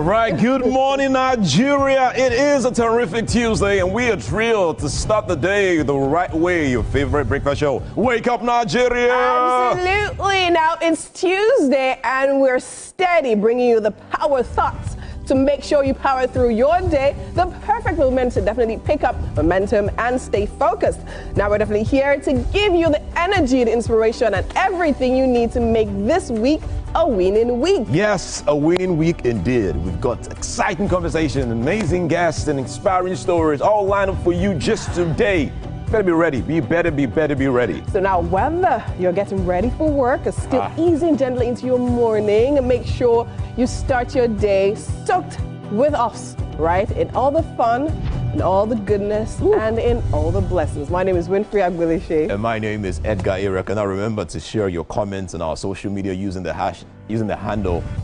right, good morning, Nigeria. It is a terrific Tuesday, and we are thrilled to start the day the right way. Your favorite breakfast show, Wake Up Nigeria. Absolutely. Now, it's Tuesday, and we're steady bringing you the power thoughts to make sure you power through your day. The perfect moment to definitely pick up momentum and stay focused. Now, we're definitely here to give you the energy, the inspiration, and everything you need to make this week a winning week. Yes, a winning week indeed. We've got exciting conversation, amazing guests, and inspiring stories all lined up for you just today. Better be ready. You better be ready. So now, whether you're getting ready for work or still easing gently into your morning, and make sure you start your day stoked with us, right? In all the fun, in all the goodness, and in all the blessings. My name is Winfrey Agwilishe. And my name is Edgar Irek. And now remember to share your comments on our social media using the handle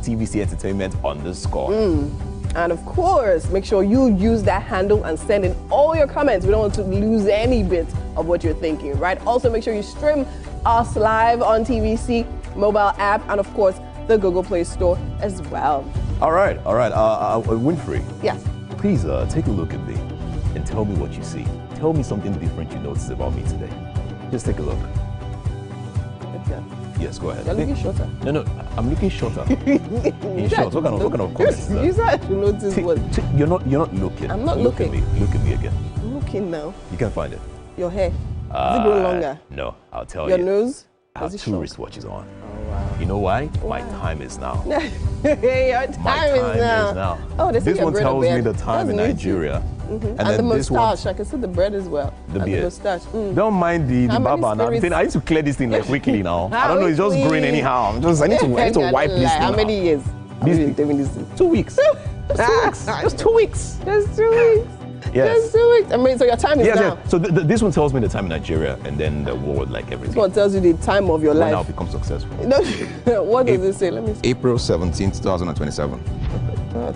tvcentertainment_. And of course, make sure you use that handle and send in all your comments. We don't want to lose any bit of what you're thinking, right? Also, make sure you stream us live on TVC mobile app and, of course, the Google Play Store as well. All right. Winfrey. Yes. Please take a look at me and tell me what you see. Tell me something different you noticed about me today. Just take a look. Okay. Yes, go ahead. You're looking shorter. No, I'm looking shorter. In short, what kind of comment is that? You said I should notice what? You're not looking. I'm not looking. Look at me again. I'm looking now. You can't find it. Your hair. Does it grow longer? No, I'll tell you. Your nose? I have Does it 2 shrunk? wristwatches on. Oh, wow. You know why? My time is now. Your My time is now. Oh, they say this your one bread tells or me bread. the time in That's new Nigeria. And then the this one, mustache. I can see the bread as well. the and beard. the mustache. Don't mind the How many baba now. spirits? I need to clear this thing like quickly now. I don't know, it's just Quickly. growing anyhow. I need to wipe this thing How out. many years have you been doing this? 2 weeks. Just 2 weeks. Just 2 weeks. Yes. Just 2 weeks. I mean, so your time is now. Yes. So this one tells me the time in Nigeria, and then the world, like everything. This one tells you the time of your When I'll life. become successful. No, what does it say? Let me see. April 17, 2027.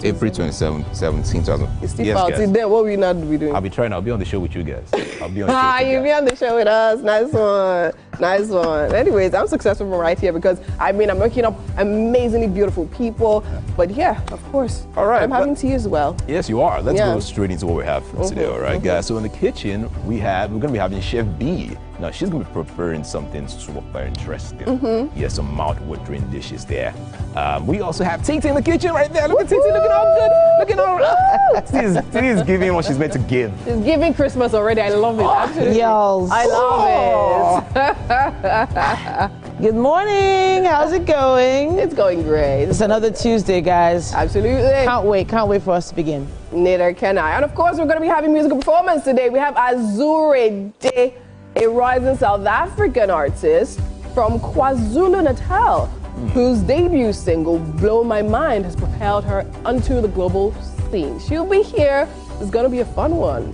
April 27, 2000. It's still out. Then what will you not be doing? I'll be trying. I'll be on the show with you guys. I'll be on the show with you You'll be guys. on the show with us. Nice one. Nice one. Anyways, I'm successful from right here because, I'm working up amazingly beautiful people. But yeah, of course. All right, I'm having tea as well. Yes, you are. Let's Yeah. go straight into what we have for today, all right, guys? So in the kitchen, we're going to be having Chef B. Now, she's going to be preparing something super interesting. Yes, some mouth-watering dishes there. We also have Titi in the kitchen right there. Look at Titi looking all good. Looking all right. Titi is giving what she's meant to give. It's giving Christmas already. I love it. Absolutely. Yos. I love Good morning. How's it going? it. It's going great. It's another Tuesday, guys. Absolutely. Can't wait for us to begin. Neither can I. And of course, we're going to be having musical performance today. We have Azure Day, a rising South African artist from KwaZulu-Natal, whose debut single, Blow My Mind, has propelled her onto the global scene. She'll be here. It's going to be a fun one.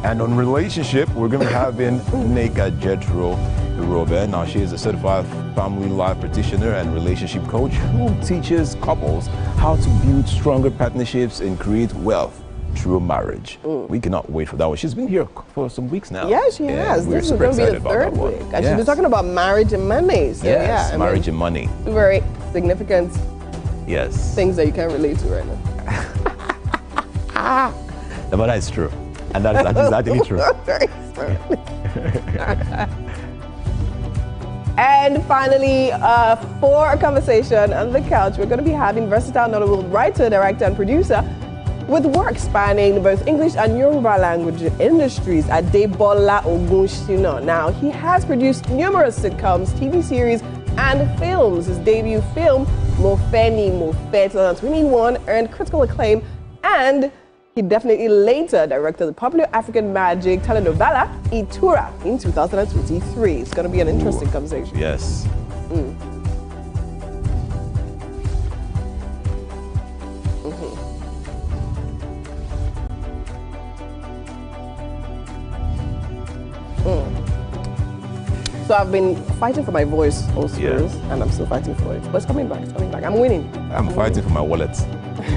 And on relationship, we're going to be having Neka Jethro Robert. Now, she is a certified family life practitioner and relationship coach who teaches couples how to build stronger partnerships and create wealth through marriage. We cannot wait for that one. She's been here for some weeks now. Yeah, she has. We're This is super going to be excited the about third that one. week. And she'll be talking about marriage and money. So, Yes, yeah, marriage and money. two very significant Yes. things that you can relate to right now. But that is true. And that is exactly true. Very true. And finally, for a conversation on the couch, we're going to be having versatile notable writer, director, and producer with work spanning both English and Yoruba language industries at Adebola Ogunshina. Now, he has produced numerous sitcoms, TV series, and films. His debut film, Mofeni Mofe 2021, earned critical acclaim, and he definitely later directed the popular African magic telenovela Itura in 2023. It's going to be an interesting conversation. Yes. So I've been fighting for my voice also, Yeah. and I'm still fighting for it. But it's coming back, it's coming back. I'm winning. I'm fighting for my wallet.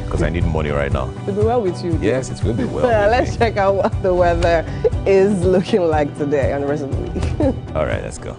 because I need money right now. To be well with you. Yes, it's going to be well. Let's check out what the weather is looking like today and the rest of the week. All right, let's go.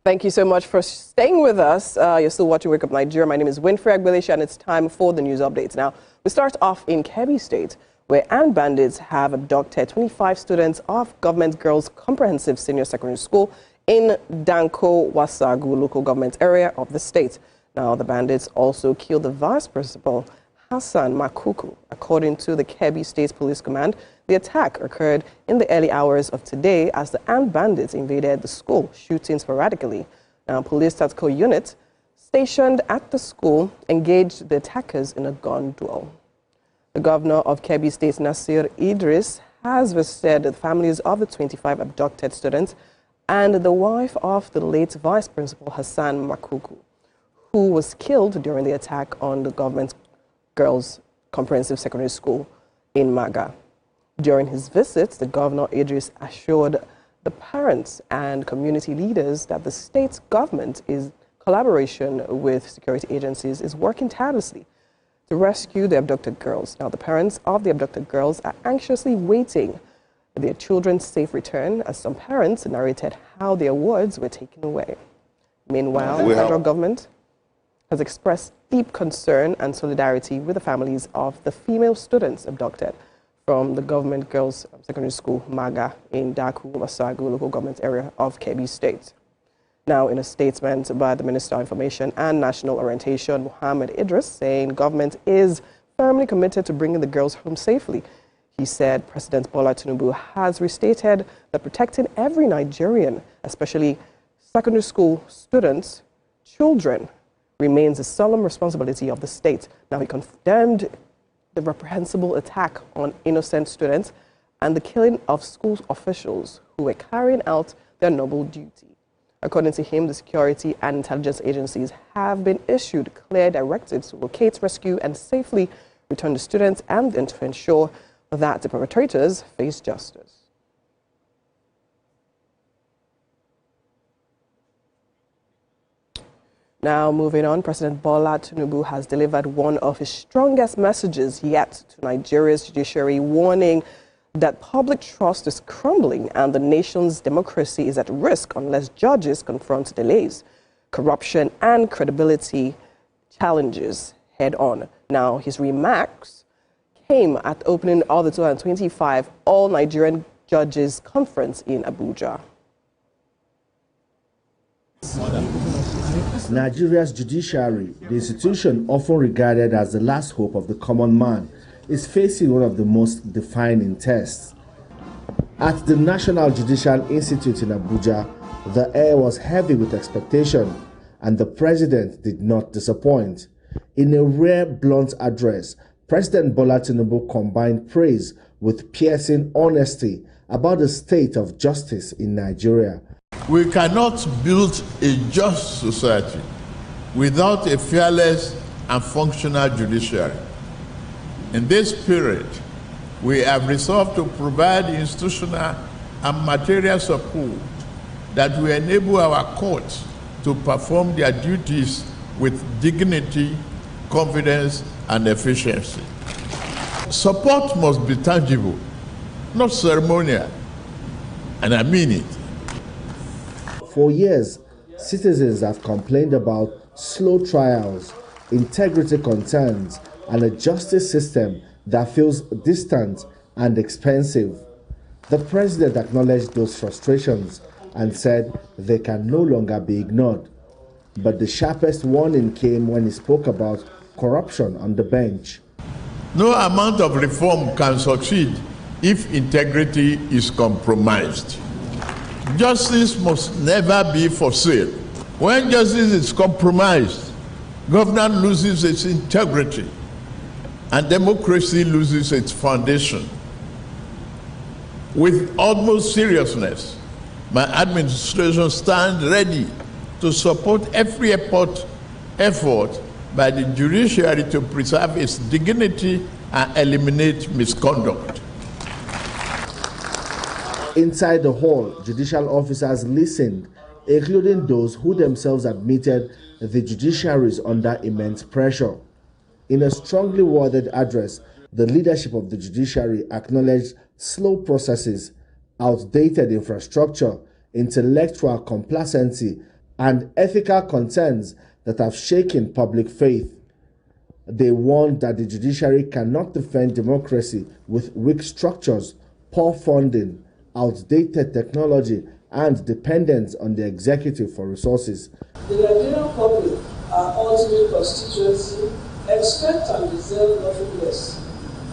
Thank you so much for staying with us. You're still watching Wake Up Nigeria. My name is Winfrey Agbelisha, and it's time for the news updates. Now, we start off in Kebbi State, where armed bandits have abducted 25 students of Government Girls Comprehensive Senior Secondary School in Danko Wasagu local government area of the state. Now, the bandits also killed the vice principal, Hassan Makuku. According to the Kebbi State Police Command, the attack occurred in the early hours of today as the armed bandits invaded the school, shooting sporadically. Now, police tactical unit stationed at the school engaged the attackers in a gun duel. The governor of Kebbi State, Nasir Idris, has visited the families of the 25 abducted students and the wife of the late vice principal, Hassan Makuku, who was killed during the attack on the Government Girls Comprehensive Secondary School in Maga. During his visit, the governor Idris assured the parents and community leaders that the state government, in collaboration with security agencies, is working tirelessly to rescue the abducted girls. Now, the parents of the abducted girls are anxiously waiting for their children's safe return, as some parents narrated how their words were taken away. Meanwhile, the federal government has expressed deep concern and solidarity with the families of the female students abducted from the Government Girls Secondary School, Maga, in Daku, Wasagu local government area of Kebbi State. Now, in a statement by the Minister of Information and National Orientation, Muhammad Idris, saying government is firmly committed to bringing the girls home safely. He said President Bola Tinubu has restated that protecting every Nigerian, especially secondary school students, children, remains a solemn responsibility of the state. Now, he condemned the reprehensible attack on innocent students and the killing of school officials who were carrying out their noble duty. According to him, the security and intelligence agencies have been issued clear directives to locate, rescue, and safely return the students and to ensure that the perpetrators face justice. Now, moving on, President Bola Tinubu has delivered one of his strongest messages yet to Nigeria's judiciary, warning that public trust is crumbling and the nation's democracy is at risk unless judges confront delays, corruption, and credibility challenges head on. Now, his remarks came at the opening of the 2025 All Nigerian Judges Conference in Abuja. Nigeria's judiciary, the institution often regarded as the last hope of the common man, is facing one of the most defining tests. At the National Judicial Institute in Abuja, the air was heavy with expectation, and the president did not disappoint. In a rare, blunt address, President Bola Tinubu combined praise with piercing honesty about the state of justice in Nigeria. We cannot build a just society without a fearless and functional judiciary. In this period, we have resolved to provide institutional and material support that will enable our courts to perform their duties with dignity, confidence, and efficiency. Support must be tangible, not ceremonial, and I mean it. For years, citizens have complained about slow trials, integrity concerns, and a justice system that feels distant and expensive. The president acknowledged those frustrations and said they can no longer be ignored. But the sharpest warning came when he spoke about corruption on the bench. No amount of reform can succeed if integrity is compromised. Justice must never be for sale. When justice is compromised, government loses its integrity and democracy loses its foundation. With utmost seriousness, my administration stands ready to support every effort by the judiciary to preserve its dignity and eliminate misconduct. Inside the hall, judicial officers listened, including those who themselves admitted the judiciary is under immense pressure. In a strongly worded address, the leadership of the judiciary acknowledged slow processes, outdated infrastructure, intellectual complacency, and ethical concerns that have shaken public faith. They warned that the judiciary cannot defend democracy with weak structures, poor funding, outdated technology, and dependence on the executive for resources. The Nigerian public, our ultimate constituency, expect and deserve nothing less.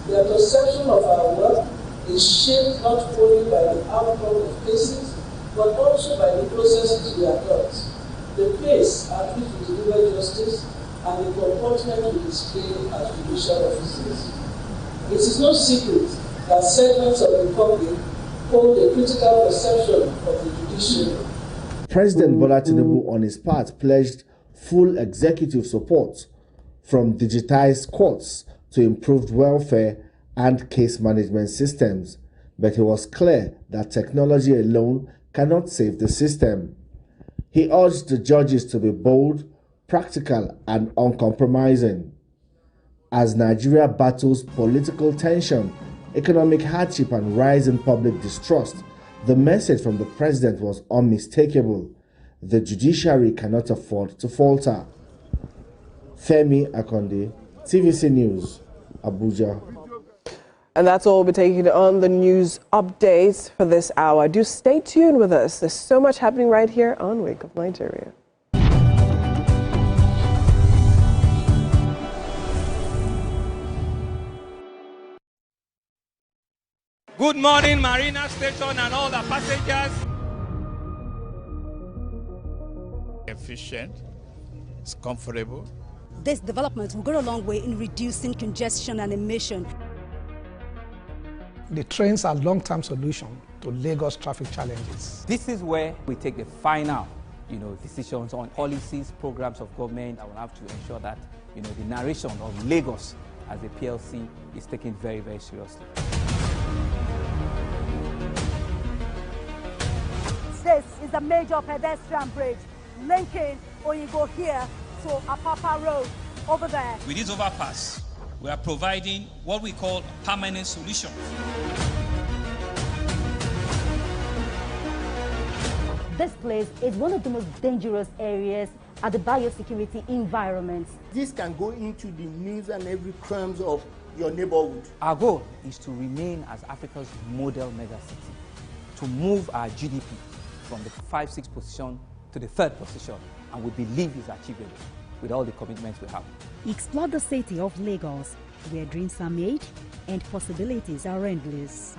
Their perception of our work is shaped not only by the outcome of cases, but also by the processes we adopt, the pace at which we deliver justice, and the comportment we display as judicial officers. It is no secret that segments of the public hold a critical perception of the judiciary. President Bola Tinubu, on his part, pledged full executive support, from digitized courts to improved welfare and case management systems. But he was clear that technology alone cannot save the system. He urged the judges to be bold, practical, and uncompromising. As Nigeria battles political tension, economic hardship, and rising public distrust, the message from the president was unmistakable. The judiciary cannot afford to falter. Femi Akonde, TVC News, Abuja. And that's all we'll be taking on the news updates for this hour. Do stay tuned with us. There's so much happening right here on Wake Up Nigeria. Good morning, Marina Station and all the passengers. Efficient, it's comfortable. This development will go a long way in reducing congestion and emission. The trains are a long-term solution to Lagos traffic challenges. This is where we take the final, decisions on policies, programs of government. I will have to ensure that, the narration of Lagos as a PLC is taken very, very seriously. This is a major pedestrian bridge linking Oyinbo here to Apapa Road over there. With this overpass, we are providing what we call a permanent solution. This place is one of the most dangerous areas at the biosecurity environment. This can go into the news and every crumbs of your neighborhood. Our goal is to remain as Africa's model megacity, to move our GDP from the 5-6 position to the 3rd position, and we believe it's achievable with all the commitments we have. Explore the city of Lagos, where dreams are made and possibilities are endless.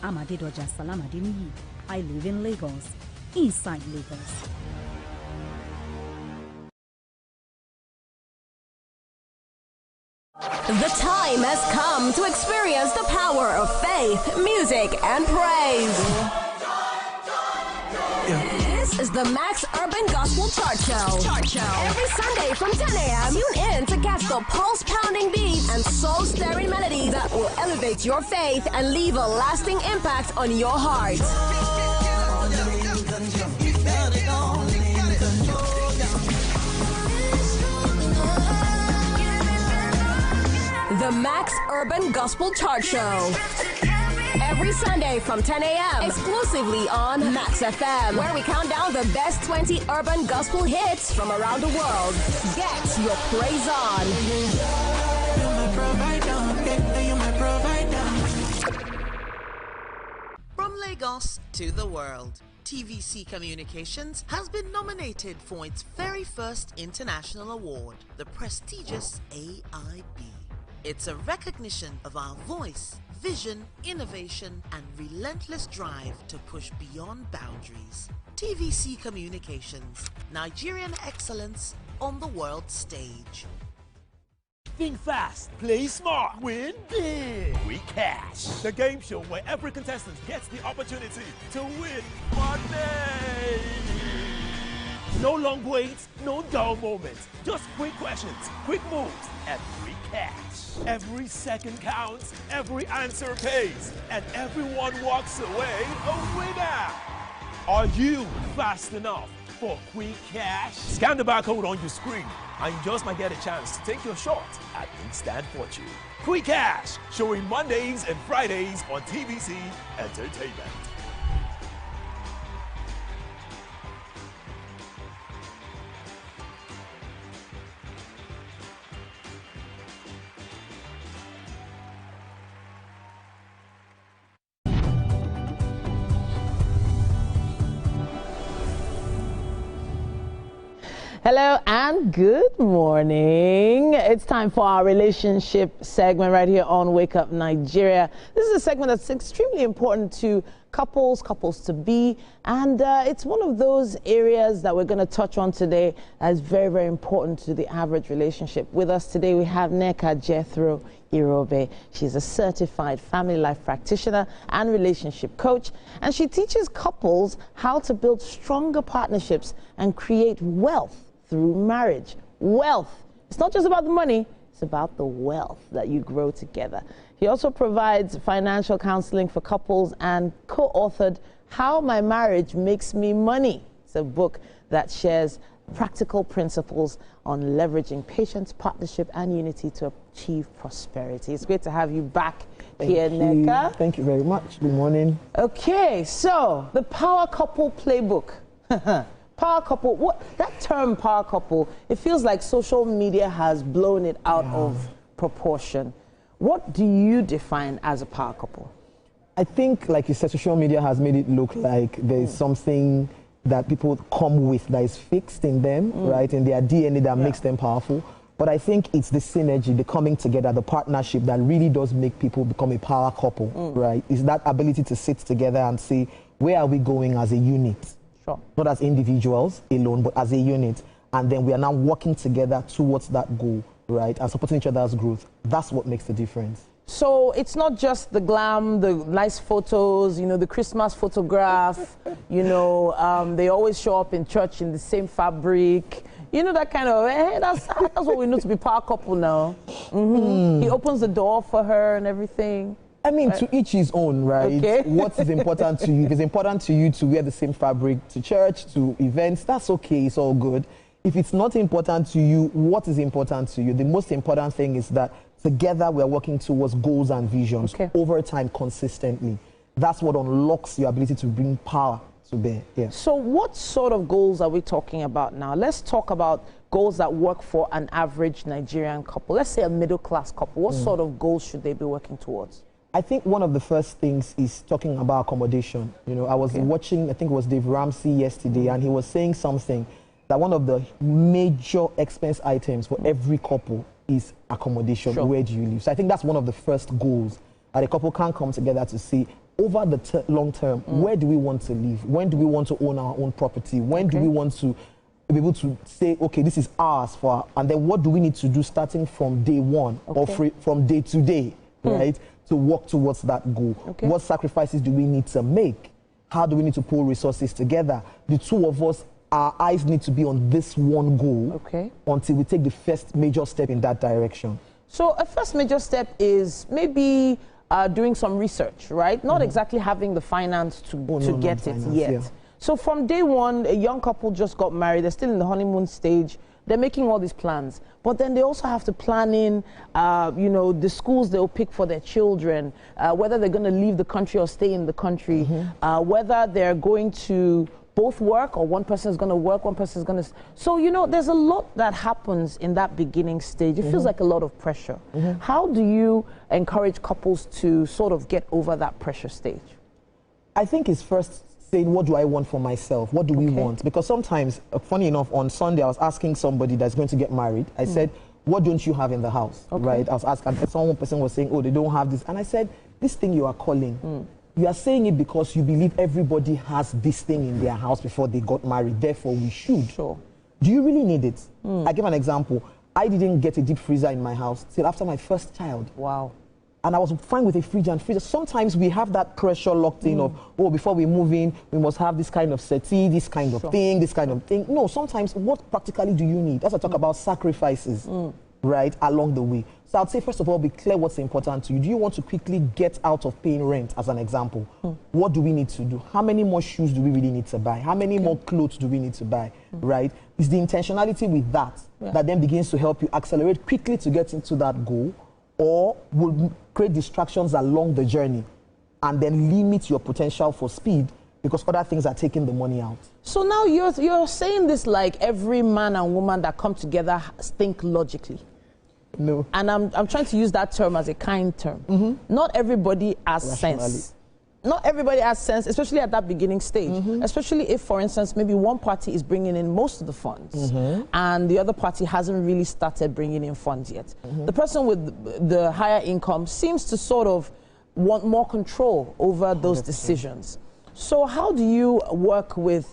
Amadedoja Salamadini. I live in Lagos, inside Lagos. The time has come to experience the power of faith, music, and praise. is the Max Urban Gospel Chart Show. Every Sunday from 10 a.m., tune in to catch the pulse-pounding beats and soul-stirring melodies that will elevate your faith and leave a lasting impact on your heart. The Max Urban Gospel Chart Show. Every Sunday from 10 a.m. exclusively on Max FM, where we count down the best 20 urban gospel hits from around the world. Get your praise on. From Lagos to the world, TVC Communications has been nominated for its very first international award, the prestigious AIB. It's a recognition of our voice, vision, innovation, and relentless drive to push beyond boundaries. TVC Communications, Nigerian excellence on the world stage. Think fast, play smart, win big. We Cash, the game show where every contestant gets the opportunity to win money. No long waits, no dull moments, just quick questions, quick moves, and free cash. Every second counts, every answer pays, and everyone walks away a winner. Are you fast enough for quick cash? Scan the barcode on your screen, and you just might get a chance to take your shot at instant fortune. Quick Cash, showing Mondays and Fridays on TVC Entertainment. Hello and good morning. It's time for our relationship segment right here on Wake Up Nigeria. This is a segment that's extremely important to couples to be, and it's one of those areas that we're going to touch on today that is very, very important to the average relationship. With us today we have Nneka Jethro Irobe. She's a certified family life practitioner and relationship coach, and she teaches couples how to build stronger partnerships and create wealth through marriage. Wealth. It's not just about the money, it's about the wealth that you grow together. He also provides financial counseling for couples and co-authored How My Marriage Makes Me Money. It's a book that shares practical principles on leveraging patience, partnership, and unity to achieve prosperity. It's great to have you back here, Nneka. Thank you very much. Good morning. Okay, so the Power Couple Playbook. Power couple, what that term power couple, it feels like social media has blown it out of proportion. What do you define as a power couple? I think, like you said, social media has made it look like there's something that people come with that is fixed in them, right, in their DNA that makes them powerful. But I think it's the synergy, the coming together, the partnership that really does make people become a power couple, right? It's that ability to sit together and say, where are we going as a unit? Sure. Not as individuals alone, but as a unit. And then we are now working together towards that goal, right? And supporting each other's growth. That's what makes the difference. So it's not just the glam, the nice photos, you know, the Christmas photograph, you know, they always show up in church in the same fabric. You know, that kind of, that's what we know to be power couple now. He opens the door for her and everything. I mean, to each his own, right? Okay. What is important to you? If it's important to you to wear the same fabric to church, to events, that's okay, it's all good. If it's not important to you, what is important to you? The most important thing is that together we're working towards goals and visions over time consistently. That's what unlocks your ability to bring power to bear. Yeah. So what sort of goals are we talking about now? Let's talk about goals that work for an average Nigerian couple. Let's say a middle-class couple. What sort of goals should they be working towards? I think one of the first things is talking about accommodation. You know, I was watching, I think it was Dave Ramsey yesterday, and he was saying something that one of the major expense items for every couple is accommodation. Where do you live? So I think that's one of the first goals that a couple can come together to see over the long term, where do we want to live? When do we want to own our own property? When do we want to be able to say, okay, this is ours for, and then what do we need to do starting from day one or from day to day, right? To work towards that goal. What sacrifices do we need to make How do we need to pull resources together? The two of us, our eyes need to be on this one goal until we take the first major step in that direction. So a first major step is maybe doing some research, right? Not exactly having the finance to get it yet. Yeah. So from day one, a young couple just got married. They're still in the honeymoon stage. They're making all these plans. But then they also have to plan in, you know, the schools they'll pick for their children, whether they're going to leave the country or stay in the country, whether they're going to both work or one person is going to work, one person is going to... So, you know, there's a lot that happens in that beginning stage. It feels like a lot of pressure. How do you encourage couples to sort of get over that pressure stage? I think it's first saying, what do I want for myself? What do we want? Because sometimes, funny enough, on Sunday, I was asking somebody that's going to get married. I said, what don't you have in the house? Right? I was asking, one person was saying, oh, they don't have this. And I said, this thing you are calling, you are saying it because you believe everybody has this thing in their house before they got married. Therefore, we should. Sure. Do you really need it? I give an example. I didn't get a deep freezer in my house till after my first child. Wow. And I was fine with a fridge and freezer. Sometimes we have that pressure locked in of, oh, before we move in, we must have this kind of settee, this kind of thing, this kind of thing. No, sometimes what practically do you need? As I talk about sacrifices, right, along the way. So I'd say, first of all, be clear what's important to you. Do you want to quickly get out of paying rent, as an example? What do we need to do? How many more shoes do we really need to buy? How many more clothes do we need to buy, right? It's the intentionality with that that then begins to help you accelerate quickly to get into that goal, or will create distractions along the journey and then limit your potential for speed because other things are taking the money out. So now you're saying this like every man and woman that come together think logically. No. And I'm trying to use that term as a kind term. Not everybody has sense. Not everybody has sense, especially at that beginning stage. Especially if, for instance, maybe one party is bringing in most of the funds and the other party hasn't really started bringing in funds yet. The person with the higher income seems to sort of want more control over those decisions. So how do you work with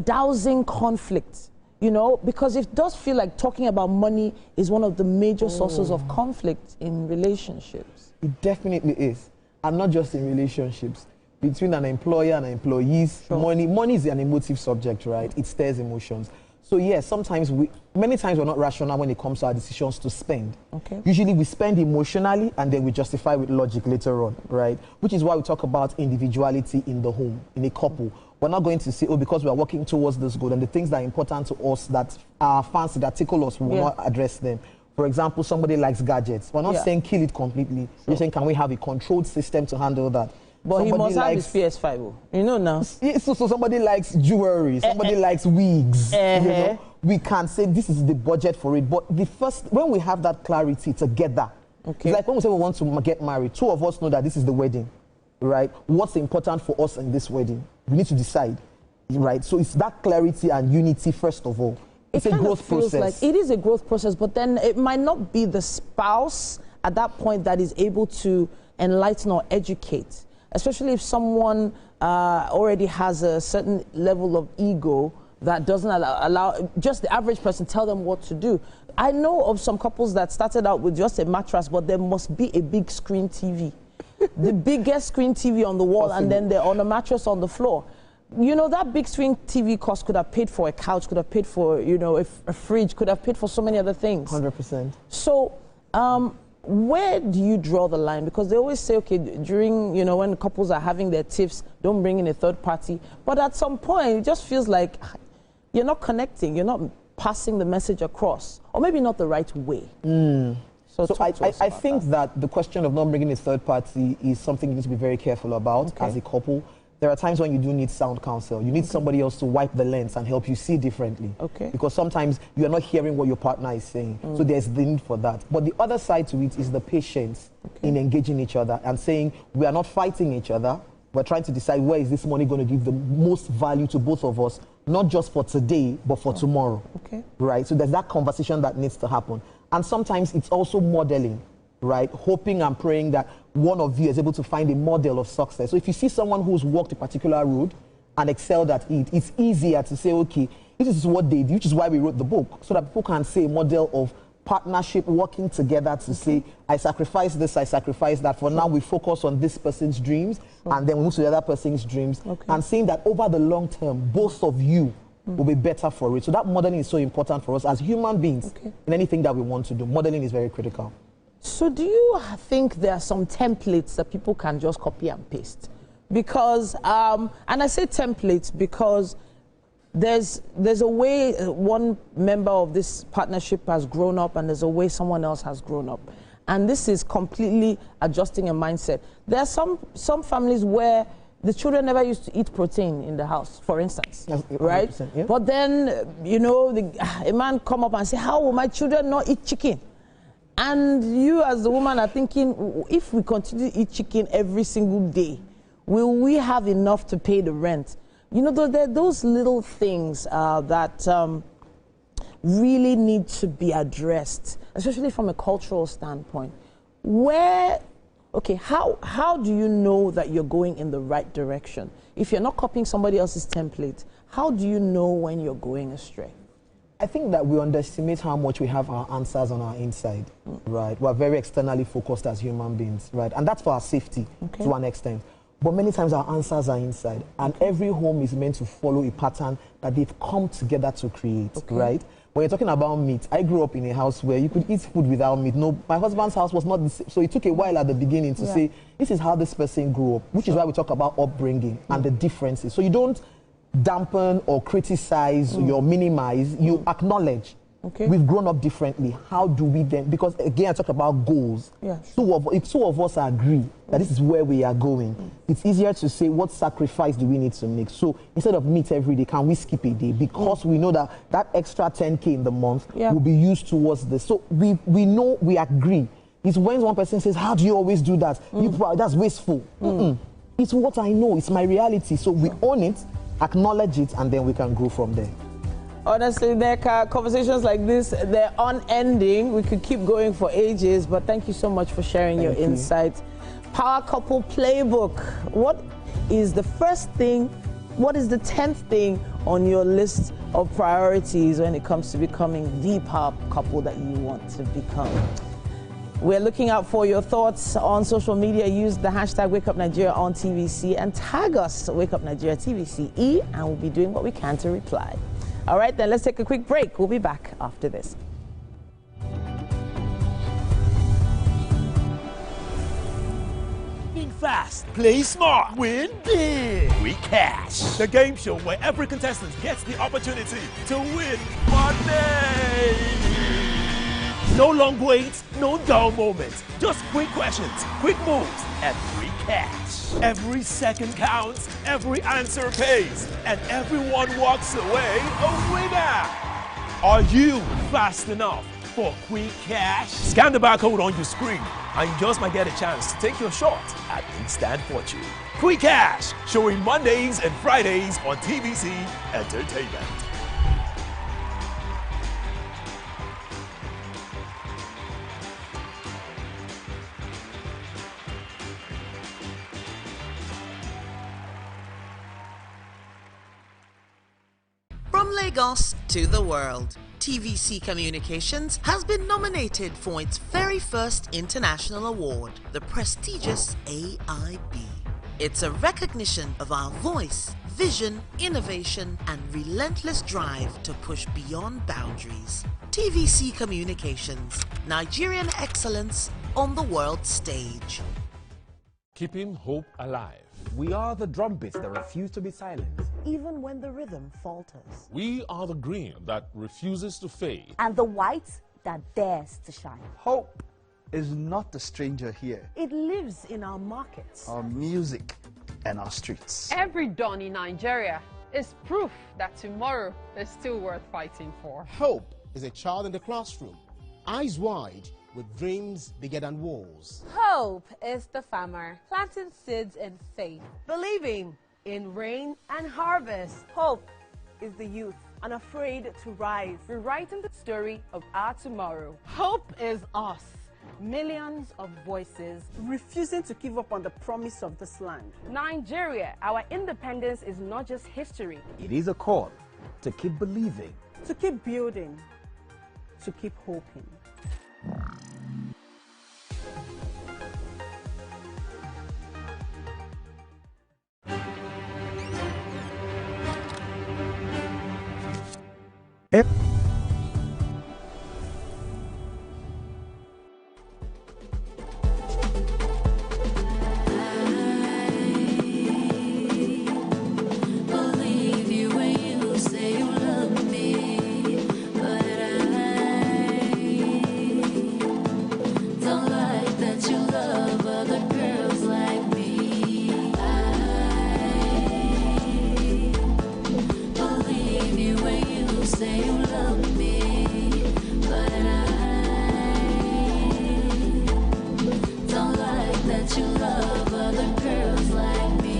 dousing conflict? You know, because it does feel like talking about money is one of the major sources of conflict in relationships. It definitely is. And not just in relationships. Between an employer and employees, money is an emotive subject, right? It stirs emotions. So yes, sometimes many times we're not rational when it comes to our decisions to spend. Usually we spend emotionally and then we justify with logic later on, right? Which is why we talk about individuality in the home, in a couple. We're not going to say, oh, because we are working towards this goal and the things that are important to us, that are fancy, that tickle us, we will not address them. For example, somebody likes gadgets. We're not saying kill it completely. We're saying, can we have a controlled system to handle that? But somebody he must have his PS5, you know now. So somebody likes jewelry, somebody likes wigs. You know? We can say this is the budget for it. But when we have that clarity together, it's like when we say we want to get married, two of us know that this is the wedding, right? What's important for us in this wedding? We need to decide, right? So it's that clarity and unity first of all. It's a growth process. Like it is a growth process, but then it might not be the spouse at that point that is able to enlighten or educate, especially if someone already has a certain level of ego that doesn't allow just the average person tell them what to do. I know of some couples that started out with just a mattress, but there must be a big screen TV. The biggest screen TV on the wall, and then they're on a mattress on the floor. You know, that big screen TV cost could have paid for a couch, could have paid for, you know, a fridge, could have paid for so many other things. 100%. So, where do you draw the line? Because they always say, okay, during, you know, when couples are having their tiffs, don't bring in a third party. But at some point, it just feels like you're not connecting, you're not passing the message across, or maybe not the right way. So I think that the question of not bringing a third party is something you need to be very careful about as a couple. There are times when you do need sound counsel. You need somebody else to wipe the lens and help you see differently. Because sometimes you are not hearing what your partner is saying. So there's the need for that. But the other side to it is the patience in engaging each other and saying we are not fighting each other. We're trying to decide where is this money going to give the most value to both of us, not just for today, but for tomorrow. Right? So there's that conversation that needs to happen. And sometimes it's also modeling, right? Hoping and praying that one of you is able to find a model of success. So if you see someone who's walked a particular road and excelled at it, it's easier to say, okay, this is what they did, which is why we wrote the book, so that people can say a model of partnership, working together to say, I sacrifice this, I sacrifice that. For now, we focus on this person's dreams, and then we move to the other person's dreams, and saying that over the long term, both of you will be better for it. So that modeling is so important for us as human beings in anything that we want to do. Modeling is very critical. So do you think there are some templates that people can just copy and paste? Because, and I say templates because there's a way one member of this partnership has grown up, and there's a way someone else has grown up. And this is completely adjusting a mindset. There are some families where the children never used to eat protein in the house, for instance, right? Yeah. But then, you know, a man come up and say, how will my children not eat chicken? And you as the woman are thinking, if we continue to eat chicken every single day, will we have enough to pay the rent? You know, there are those little things that really need to be addressed, especially from a cultural standpoint. How do you know that you're going in the right direction? If you're not copying somebody else's template, how do you know when you're going astray? I think that we underestimate how much we have our answers on our inside, right? We're very externally focused as human beings, right? And that's for our safety to an extent. But many times our answers are inside, and every home is meant to follow a pattern that they've come together to create, right? When you're talking about meat, I grew up in a house where you could eat food without meat. No, my husband's house was not the same, so it took a while at the beginning to say, this is how this person grew up, which is why we talk about upbringing and the differences. So you don't dampen or criticize or minimize, you acknowledge. We've grown up differently. How do we then? Because again, I talk about goals. If two of us agree that this is where we are going, it's easier to say what sacrifice do we need to make. So instead of meat every day, can we skip a day? Because we know that that extra 10K in the month will be used towards this. So we know, we agree. It's when one person says, how do you always do that? That's wasteful. It's what I know. It's my reality. So we own it, acknowledge it, and then we can grow from there. Honestly, Neka, conversations like this, they're unending. We could keep going for ages, but thank you so much for sharing your insights. Power Couple Playbook. What is the first thing, what is the 10th thing on your list of priorities when it comes to becoming the power couple that you want to become? We're looking out for your thoughts on social media. Use the hashtag WakeUpNigeria on TVC and tag us, Wake Up Nigeria TVCE, and we'll be doing what we can to reply. All right, then let's take a quick break. We'll be back after this. Think fast, play smart, win big. We Cash, the game show where every contestant gets the opportunity to win money. No long waits, no dull moments. Just quick questions, quick moves, and free cash. Every second counts, every answer pays, and everyone walks away a winner. Are you fast enough for quick cash? Scan the barcode on your screen, and you just might get a chance to take your shot at instant fortune. Quick Cash, showing Mondays and Fridays on TVC Entertainment. From Lagos to the world, TVC Communications has been nominated for its very first international award, the prestigious AIB. It's a recognition of our voice, vision, innovation, and relentless drive to push beyond boundaries. TVC Communications, Nigerian excellence on the world stage. Keeping hope alive. We are the drumbeats that refuse to be silenced. Even when the rhythm falters. We are the green that refuses to fade. And the white that dares to shine. Hope is not a stranger here. It lives in our markets, our music, and our streets. Every dawn in Nigeria is proof that tomorrow is still worth fighting for. Hope is a child in the classroom, eyes wide, with dreams bigger than walls. Hope is the farmer planting seeds in faith, believing in rain and harvest. Hope is the youth unafraid to rise, rewriting the story of our tomorrow. Hope is us, millions of voices refusing to give up on the promise of this land. Nigeria, our independence is not just history. It is a call to keep believing, to keep building, to keep hoping. Believe you when you say you love me, but I don't like that you love other girls like me. I believe you when you say you love me, but I don't like that you love other girls like me.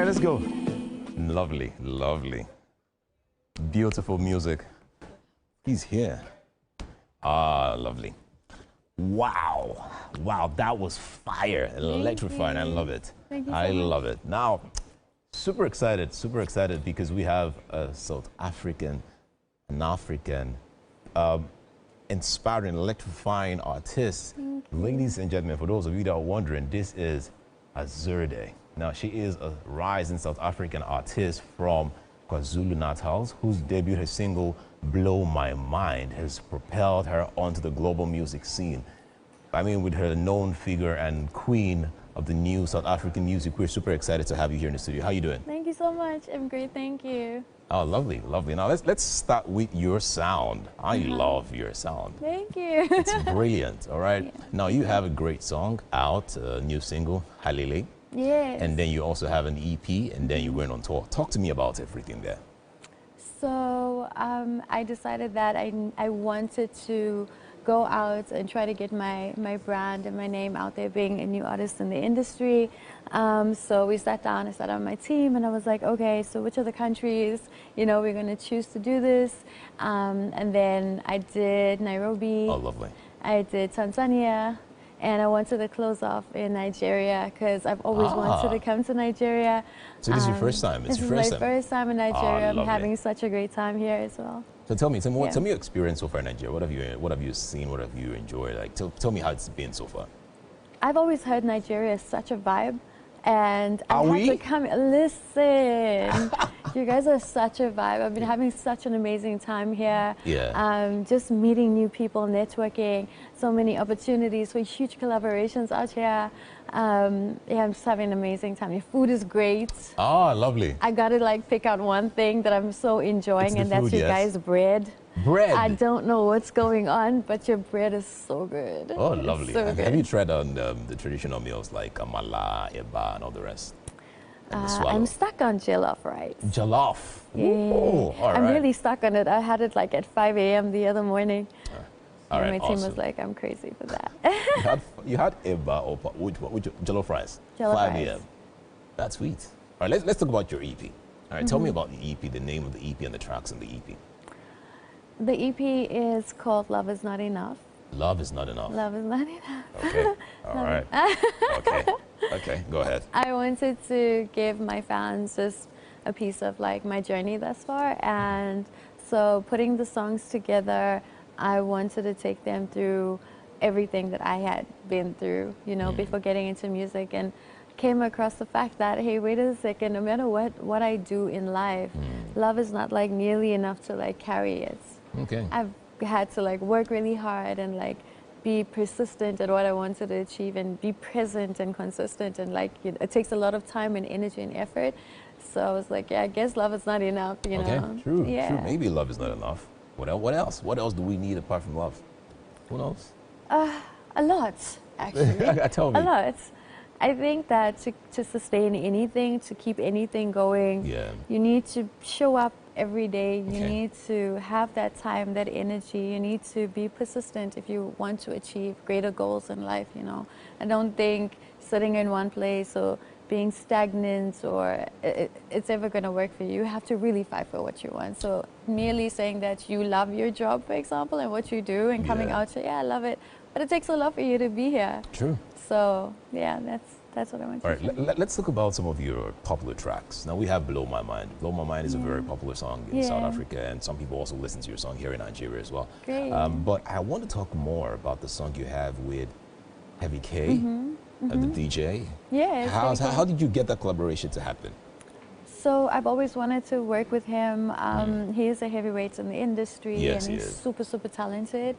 Let's go. Lovely, lovely. Beautiful music. He's here. Ah, lovely. Wow. Wow, that was fire. Electrifying. I love it. Thank you so I much. love it. Now, super excited because we have a South African, an African, inspiring, electrifying artist. Ladies and gentlemen, for those of you that are wondering, this is Azurde. Now, she is a rising South African artist from KwaZulu-Natal, whose debut, her single, Blow My Mind, has propelled her onto the global music scene. I mean, with her known figure and queen of the new South African music, we're super excited to have you here in the studio. How are you doing? Thank you so much. I'm great, thank you. Oh, lovely, lovely. Now let's start with your sound. I love your sound. Thank you. It's brilliant. All right. Now you have a great song out, a new single, Halile. Yes. And then you also have an EP, and then you're going on tour. Talk to me about everything there. So I decided that I wanted to go out and try to get my brand and my name out there, being a new artist in the industry. So we sat down, I sat on my team, and I was like, okay, so which are the countries, you know, we're going to choose to do this? And then I did Nairobi. Oh, lovely. I did Tanzania. And I wanted to close off in Nigeria because I've always wanted to come to Nigeria. So this is your first time? This is my first time in Nigeria. I'm having such a great time here as well. So tell me your experience so far in Nigeria. What have you seen? What have you enjoyed? Like, tell me how it's been so far. I've always heard Nigeria is such a vibe. And I had to come. Listen, you guys are such a vibe. I've been having such an amazing time here. Yeah. Just meeting new people, networking, so many opportunities for huge collaborations out here. Yeah, I'm just having an amazing time. Your food is great. Oh, lovely. I got to like pick out one thing that I'm so enjoying, and that's your guys' bread. Bread. I don't know what's going on, but your bread is so good. Oh, lovely. So Have you tried on the traditional meals like amala, eba, and all the rest? I'm stuck on jollof rice. Jollof? Yeah. Ooh, all I'm right. really stuck on it. I had it like at 5 a.m. the other morning. All And right, my team awesome. was like, I'm crazy for that. you had eba or which jollof rice? Jollof 5 rice. a.m. That's sweet. All right, let's talk about your EP. All right, tell me about the EP, the name of the EP and the tracks in the EP. The EP is called Love Is Not Enough. Love is not enough. Love is not enough. Okay. All right. Okay. Okay. Go ahead. I wanted to give my fans just a piece of like my journey thus far, and so putting the songs together, I wanted to take them through everything that I had been through, you know, before getting into music, and came across the fact that, hey, wait a second, no matter what I do in life, love is not like nearly enough to like carry it. Okay. I've had to like work really hard and like be persistent at what I wanted to achieve and be present and consistent, and like it takes a lot of time and energy and effort. So I was like, yeah, I guess love is not enough, you know. Okay. True. Yeah. True. Maybe love is not enough. What else? What else do we need apart from love? Who knows? A lot, actually. Tell me. A lot. I think that to sustain anything, to keep anything going, you need to show up every day. You need to have that time, that energy. You need to be persistent if you want to achieve greater goals in life, you know. I don't think sitting in one place or being stagnant or it's ever going to work for you. You have to really fight for what you want. So merely saying that you love your job, for example, and what you do and coming out, I love it. But it takes a lot for you to be here. True. So yeah, that's what I want to say. All right, let's talk about some of your popular tracks. Now we have Blow My Mind. Blow My Mind is a very popular song in South Africa, and some people also listen to your song here in Nigeria as well. Great. But I want to talk more about the song you have with Heavy K, the DJ. Yes. How did you get that collaboration to happen? So I've always wanted to work with him. He is a heavyweight in the industry, and he's super, super talented.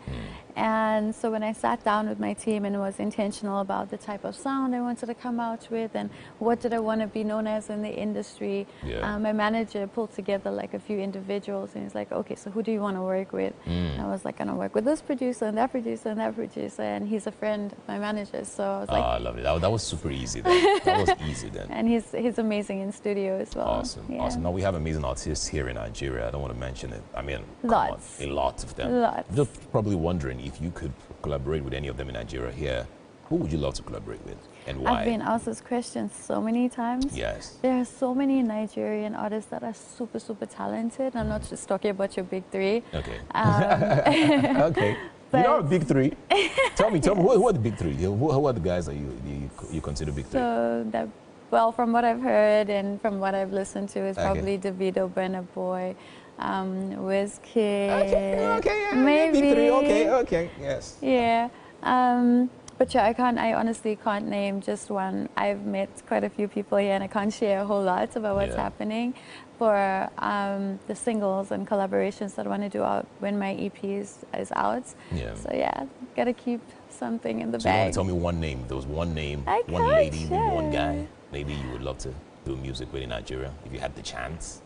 And so when I sat down with my team and was intentional about the type of sound I wanted to come out with and what did I want to be known as in the industry, my manager pulled together like a few individuals, and he's like, okay, so who do you want to work with? And I was like, I'm going to work with this producer and that producer and that producer, and he's a friend of my manager. So I was like, I love it. That was super easy then. That was easy then. And he's amazing in studio as well. Awesome, awesome. Now we have amazing artists here in Nigeria. I don't want to mention it. I mean, lots. A lot of them. Lots. Just probably wondering if you could collaborate with any of them in Nigeria here. Who would you love to collaborate with, and why? I've been asked this question so many times. Yes. There are so many Nigerian artists that are super, super talented. I'm not just talking about your big three. Okay. Okay. You know, big three. Tell me, who are the big three? Who are the guys that you consider big three? So well, from what I've heard and from what I've listened to, is probably Davido, Burna Boy, Wizkid. Okay, yeah, maybe. Big three. Okay, yes. Yeah. But yeah, I honestly can't name just one. I've met quite a few people here, and I can't share a whole lot about what's happening for the singles and collaborations that I want to do out when my EP is out. Yeah. So yeah, gotta keep something in the So you bag. want to tell me one name? There was one name, I one can't lady, share. one guy. Maybe you would love to. do music with in Nigeria, if you had the chance?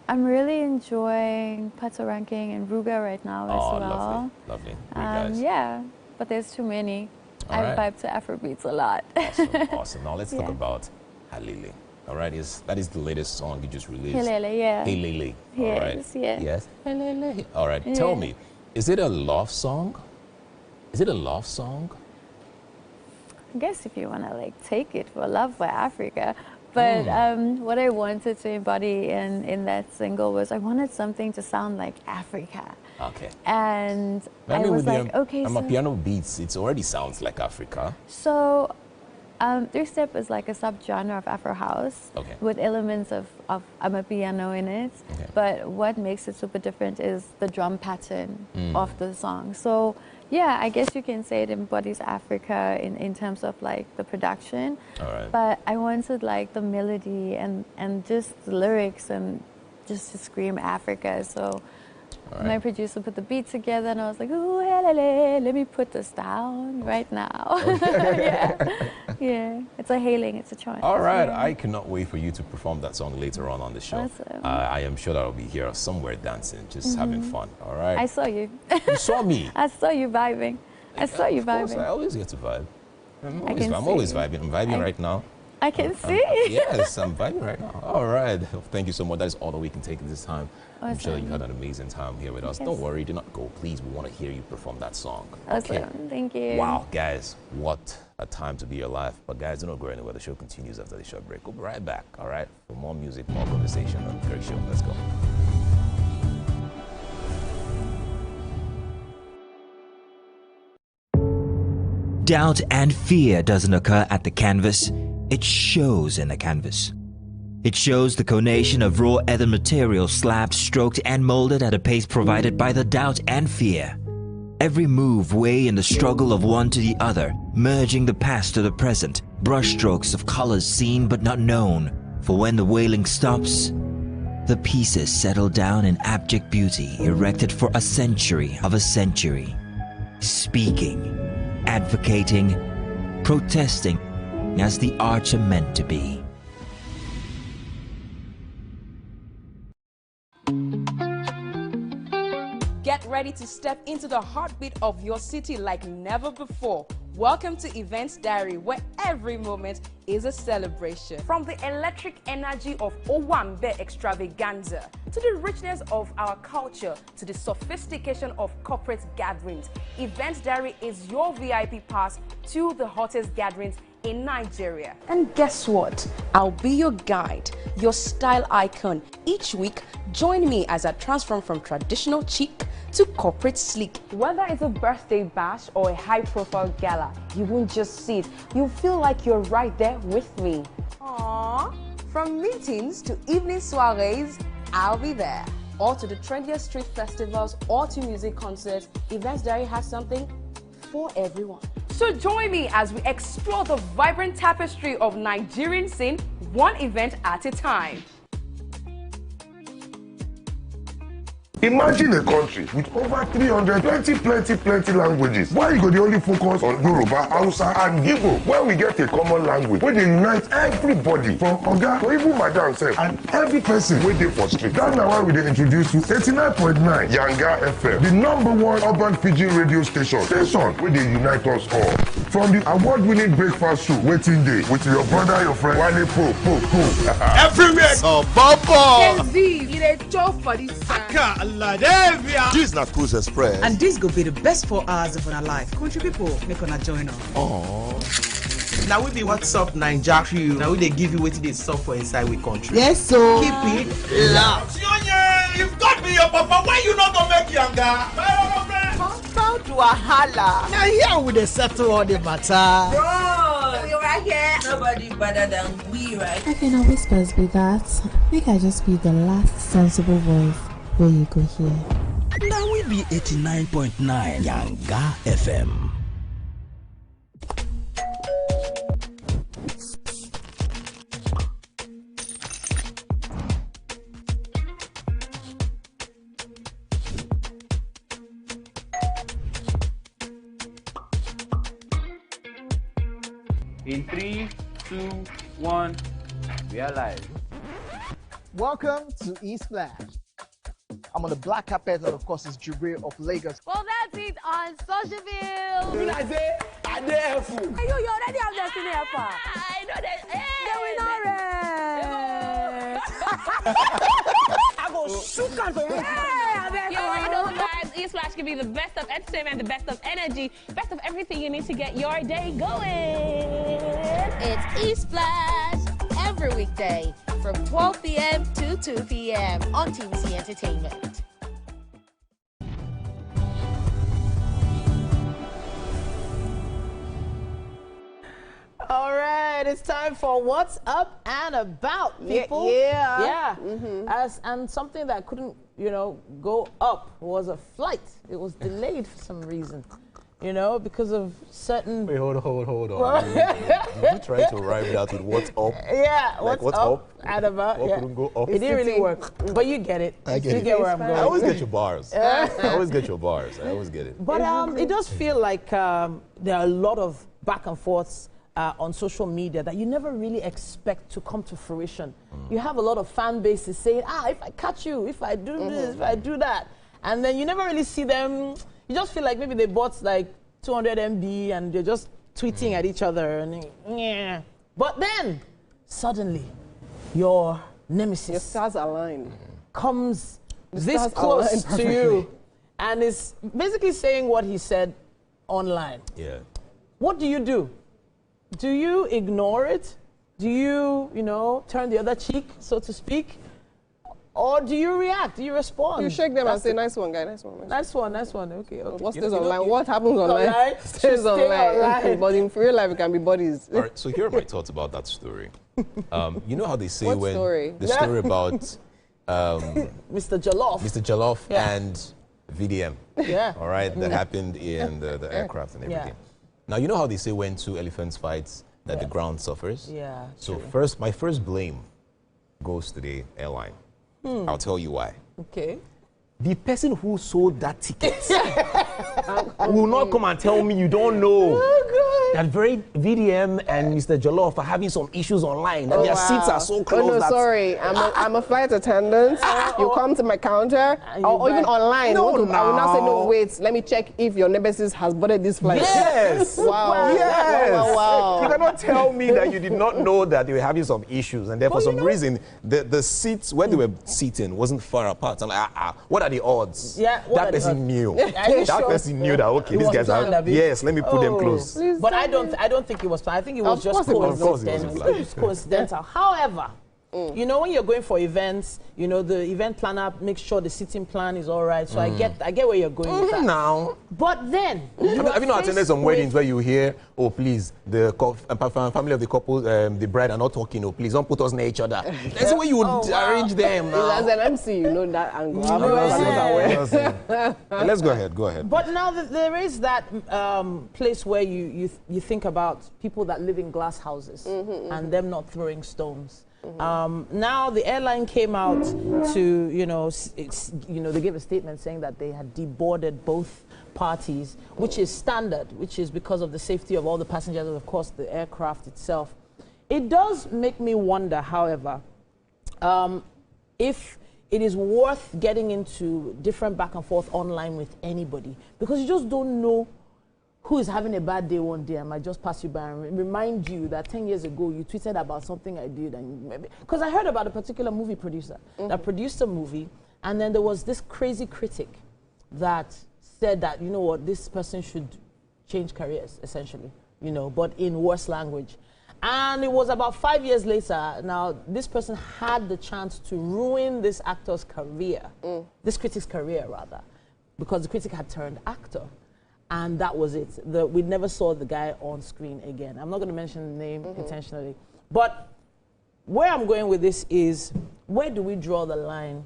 I'm really enjoying Patoranking and Ruga right now as well. Lovely. Great guys. Yeah, but there's too many. I vibe to Afrobeats a lot. Awesome. Now let's talk about Halili. All right, that is the latest song you just released. Helele, yeah. Helele. All right. Yes. Helele. All right. Tell me, is it a love song? Is it a love song? I guess if you want to like take it for love for Africa. But what I wanted to embody in that single was I wanted something to sound like Africa. Okay. And I was like, okay, so piano beats, it already sounds like Africa. So three-step is like a subgenre of Afro house with elements of amapiano in it. Okay. But what makes it super different is the drum pattern of the song. So yeah, I guess you can say it embodies Africa in terms of like the production. All right. But I wanted like the melody and just the lyrics and just to scream Africa. So my producer put the beat together and I was like, ooh, let me put this down right now. Yeah, it's a hailing, it's a chant. All right, I cannot wait for you to perform that song later on the show. Awesome. I am sure that I'll be here somewhere dancing, just having fun. All right. I saw you. You saw me. I saw you vibing. I saw you vibing. Of course, I always get to vibe. I'm always vibing. I'm vibing right now. I can see. Yes, I'm vibing right now. All right. Thank you so much. That is all that we can take this time. Awesome. I'm sure that you had an amazing time here with us. Yes. Don't worry. Do not go. Please, we want to hear you perform that song. Okay. Awesome. Thank you. Wow, guys. What a time to be alive. But guys, do not go anywhere. The show continues after the short break. We'll be right back. All right. For more music, more conversation on the Great Show. Let's go. Doubt and fear doesn't occur at the canvas. It shows in the canvas. It shows the conation of raw ether material slabbed, stroked, and molded at a pace provided by the doubt and fear. Every move way in the struggle of one to the other, merging the past to the present, brushstrokes of colors seen but not known. For when the wailing stops, the pieces settle down in abject beauty, erected for a century of a century. Speaking, advocating, protesting as the arts are meant to be. Get ready to step into the heartbeat of your city like never before. Welcome to Events Diary, where every moment is a celebration. From the electric energy of Owambe extravaganza, to the richness of our culture, to the sophistication of corporate gatherings, Events Diary is your VIP pass to the hottest gatherings in Nigeria. And guess what? I'll be your guide, your style icon. Each week, join me as I transform from traditional chic to corporate sleek. Whether it's a birthday bash or a high-profile gala, you won't just see it. You'll feel like you're right there with me. Aww. From meetings to evening soirees, I'll be there. Or to the trendiest street festivals or to music concerts, Events Diary has something for everyone. So join me as we explore the vibrant tapestry of Nigerian scene, one event at a time. Imagine a country with over 320 languages. Why you go the only focus on Yoruba, Hausa, and Igbo? Where we get a common language where they unite everybody from Oga to even Madam self and every person waiting for street. That's now why we dey introduce you 89.9 Yanga FM, the #1 urban Fiji radio station where they unite us all. From the award-winning breakfast show Waiting Day with your brother, your friend Wale Po. Everywhere. So Bobo. This na Cruise Express. And this go be the best 4 hours of our life. Country people, make una join us. Aww. Now we be What's Up Naija crew. Now we they give you what they sub for inside we country. Yes, so keep it loud. If God be your papa, why you not gonna make younger? How do I holla? Now here we dey settle all the matter. Bro, you right here. Nobody better than we, right? Okay, now whispers be that. Make I just be the last sensible voice where you go here. Now we be 89.9 Yanga FM. In 3, 2, 1. We are live. Welcome to Eastland. I'm on the black carpet, and of course, it's Jubril of Lagos. Well, that's it on Socialville. When I say, I dare fool. You already have Destiny Alpha. I know that. Then we know I go shoot out for you. You already know, guys. Eastlash can be the best of entertainment, the best of energy, best of everything you need to get your day going. It's Eastlash every weekday from 12 p.m. to 2 p.m. on TVC Entertainment. All right, it's time for What's Up and About, people. Yeah. Yeah. And something that couldn't, go up was a flight. It was delayed for some reason, because of certain... Wait, hold on. Did you try to rhyme that with what's up? Yeah, like what's up and about. What Yeah. couldn't go up? It didn't really work, but you get it. I get you it. get where I'm going. I always get your bars. I always get it. But it does feel like there are a lot of back and forths on social media that you never really expect to come to fruition. You have a lot of fan bases saying, if I catch you, if I do this, if I do that. And then you never really see them. You just feel like maybe they bought like 200 MB and they're just tweeting at each other. And But then, suddenly, your nemesis your stars align. Comes The this stars close align to perfectly. you and is basically saying what he said online. Yeah. What do? Do you ignore it? Do you, turn the other cheek, so to speak? Or do you react? Do you respond? You shake them and say, nice one, guy, nice one. Nice one. Okay. What stays online? What happens online? Stays Stay online. But in real life, it can be bodies. All right, so here are my thoughts about that story. You know how they say What when story? the story about Mr. Jollof. Mr. Jollof Yeah. and VDM. Yeah. All right, that happened in the aircraft and everything. Now, you know how they say when two elephants fight that the ground suffers? Yeah. So my first blame goes to the airline. I'll tell you why. Okay. The person who sold that ticket will not come and tell me you don't know that very VDM and Mr. Jollof are having some issues online and their seats are so close. Oh, no, that sorry. I'm a flight attendant. You come to my counter, or even online. No, I will now say, no, wait, let me check if your nemesis has boarded this flight. Yes. Wow. Yes. Wow. You cannot tell me that you did not know that they were having some issues, and then for some reason the seats where they were sitting wasn't far apart. I'm like, what are the odds? Yeah. That person knew. That person knew that. Okay, It these was guys are. planned, Yes, let me put them close. But I don't think it was planned. I think it was just coincidental. It was coincidental. However, when you're going for events, the event planner makes sure the seating plan is all right. So I get where you're going with that. Now. But then, Have you not attended some weddings where you hear, oh please, the family of the couple, the bride are not talking, oh please don't put us near each other. That's the way you would arrange them now. As an MC, you know that angle. Let's go ahead. But now there is that place where you think about people that live in glass houses and them not throwing stones. Now the airline came out to, they gave a statement saying that they had deboarded both parties, which is standard, which is because of the safety of all the passengers and, of course, the aircraft itself. It does make me wonder, however, if it is worth getting into different back and forth online with anybody, because you just don't know who is having a bad day one day. I might just pass you by and remind you that 10 years ago you tweeted about something I did, and because I heard about a particular movie producer that produced a movie, and then there was this crazy critic that said that, you know what, this person should change careers, essentially, but in worse language. And it was about 5 years later. Now, this person had the chance to ruin this actor's career, this critic's career, rather, because the critic had turned actor. And that was it. We never saw the guy on screen again. I'm not going to mention the name intentionally. But where I'm going with this is, where do we draw the line?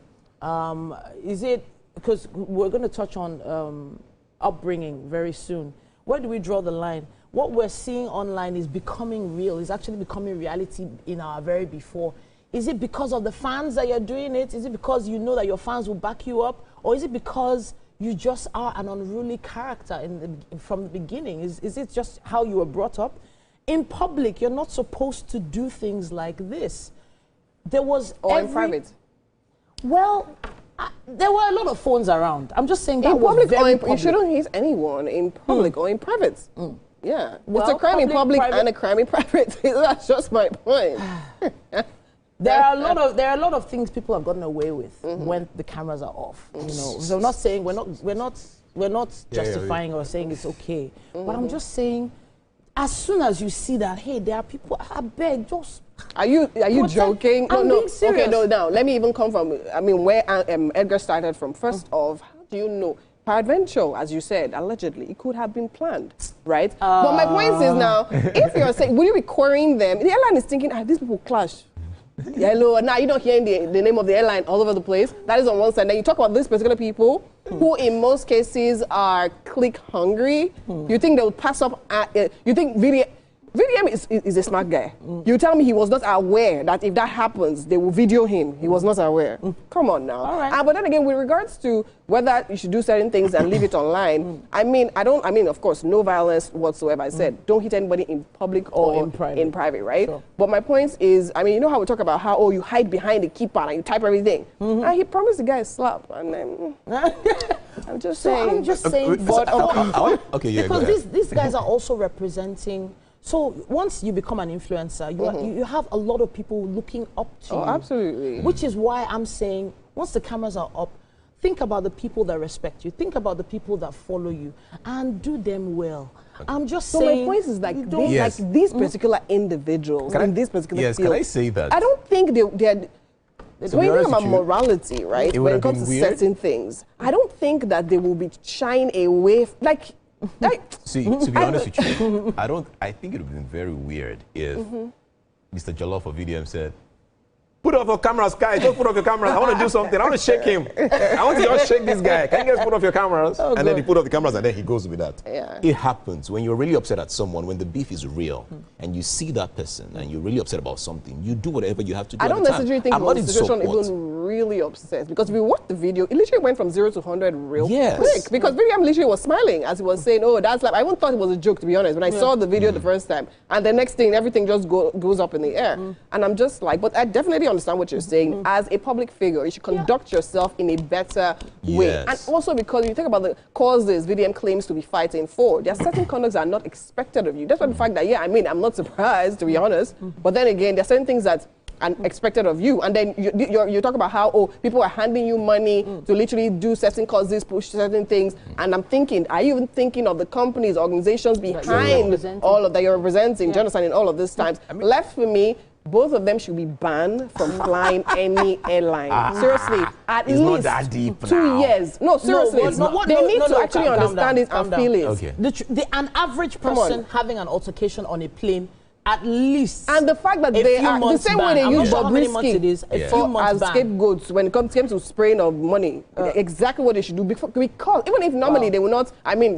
Is it, because we're going to touch on upbringing very soon. Where do we draw the line? What we're seeing online is becoming real, is actually becoming reality in our very before. Is it because of the fans that you're doing it? Is it because you know that your fans will back you up? Or is it because you just are an unruly character from the beginning? Is it just how you were brought up? In public, you're not supposed to do things like this. there was or in private. Well, there were a lot of phones around. I'm just saying that in was public, very or in, public. you shouldn't hit anyone in public or in private. Yeah, Well, it's a crime in public private- and a crime in private. That's just my point. There are a lot of things people have gotten away with when the cameras are off. You know, so I'm not saying we're not justifying or saying it's okay, but I'm just saying, as soon as you see that, hey, there are people. I beg, just. Are you joking? I'm being serious. Okay, no. Now let me even come from. I mean, where Edgar started from. First off, how do you know? Peradventure, as you said, allegedly, it could have been planned, right? But my point is now, if you're saying, will you be querying them? The airline is thinking, these people clash. Hello, now you're not hearing the name of the airline all over the place. That is on one side. Then you talk about these particular people who in most cases are click hungry. You think they will pass up, you think VDM is a smart guy. You tell me he was not aware that if that happens, they will video him. He was not aware. Come on now. All right. But then again, with regards to whether you should do certain things and leave it online, I mean, of course, no violence whatsoever. I said, don't hit anybody in public or in private, right? Sure. But my point is, I mean, you know how we talk about how, you hide behind the keypad and you type everything. And he promised the guy a slap. And then, I'm just saying. I'm just saying. Okay, yeah, because these guys are also representing. So once you become an influencer, you have a lot of people looking up to you. Oh, absolutely. Which is why I'm saying, once the cameras are up, think about the people that respect you. Think about the people that follow you, and do them well. I'm just saying. So my point is like these particular individuals in this particular field. Yes, can I say that? I don't think they're. So when you think about morality, right? When it comes to certain things, I don't think that they will be shying away. See, to be honest with you, I think it would have been very weird if Mr. Jollof of VDM said, put off your cameras, guys. Just put off your cameras. I want to do something. I want to shake him. I want to just shake this guy. Can you guys put off your cameras? And then he put off the cameras and then he goes with that. Yeah. It happens when you're really upset at someone, when the beef is real, and you see that person and you're really upset about something, you do whatever you have to do. I don't necessarily think the situation even really upset, because if we watched the video, it literally went from 0 to 100 real quick. Because Miriam literally was smiling as he was saying, oh, that's like, I even thought it was a joke, to be honest, when I saw the video the first time. And the next thing, everything just goes up in the air. And I'm just like, but I definitely understand what you're saying. As a public figure, you should conduct yourself in a better way. And also because you think about the causes VDM claims to be fighting for, there are certain conducts that are not expected of you. That's why the fact that, I'm not surprised, to be honest. But then again, there are certain things that are expected of you. And then you talk about how, people are handing you money to literally do certain causes, push certain things. And I'm thinking, are you even thinking of the companies, organizations behind all of that you're representing? Do you understand, in all of these times? Left for me, both of them should be banned from flying any airline. Seriously, at least not that deep 2 years. No, seriously, they need to actually understand it and feel it. Okay. An average person having an altercation on a plane, at least. And the fact that they are the same way they use Bobrisky as scapegoats when it came to spraying of money. Exactly what they should do. Because even if normally they will not,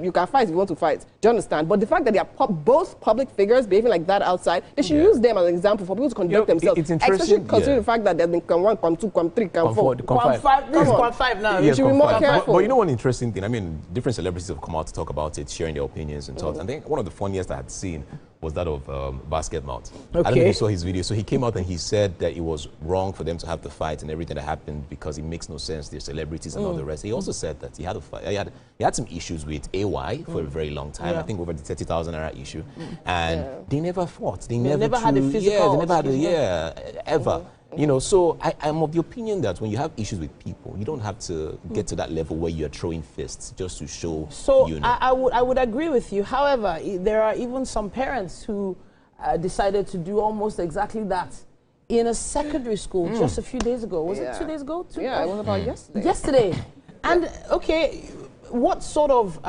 you can fight if you want to fight. Do you understand? But the fact that they are both public figures behaving like that outside, they should use them as an example for people to conduct themselves. It's interesting. Especially considering the fact that they've been come 1, come 2, come 3, come 4. Come 5. This is come 5 now. You should be more careful. But you know one interesting thing? Different celebrities have come out to talk about it, sharing their opinions and thoughts. I think one of the funniest I had seen was that of Basket Mouth. I don't know if you saw his video. So he came out and he said that it was wrong for them to have the fight and everything that happened because it makes no sense. They're celebrities and all the rest. He also said that he had a fight. He had some issues with AY for a very long time. I think over the 30,000 naira issue. And they never fought. They never had a physical. they never had ever. So I'm of the opinion that when you have issues with people, you don't have to get to that level where you're throwing fists just to show. So I would agree with you. However, there are even some parents who decided to do almost exactly that in a secondary school just a few days ago. Was it 2 days ago? It was about yesterday. Yesterday. And what sort of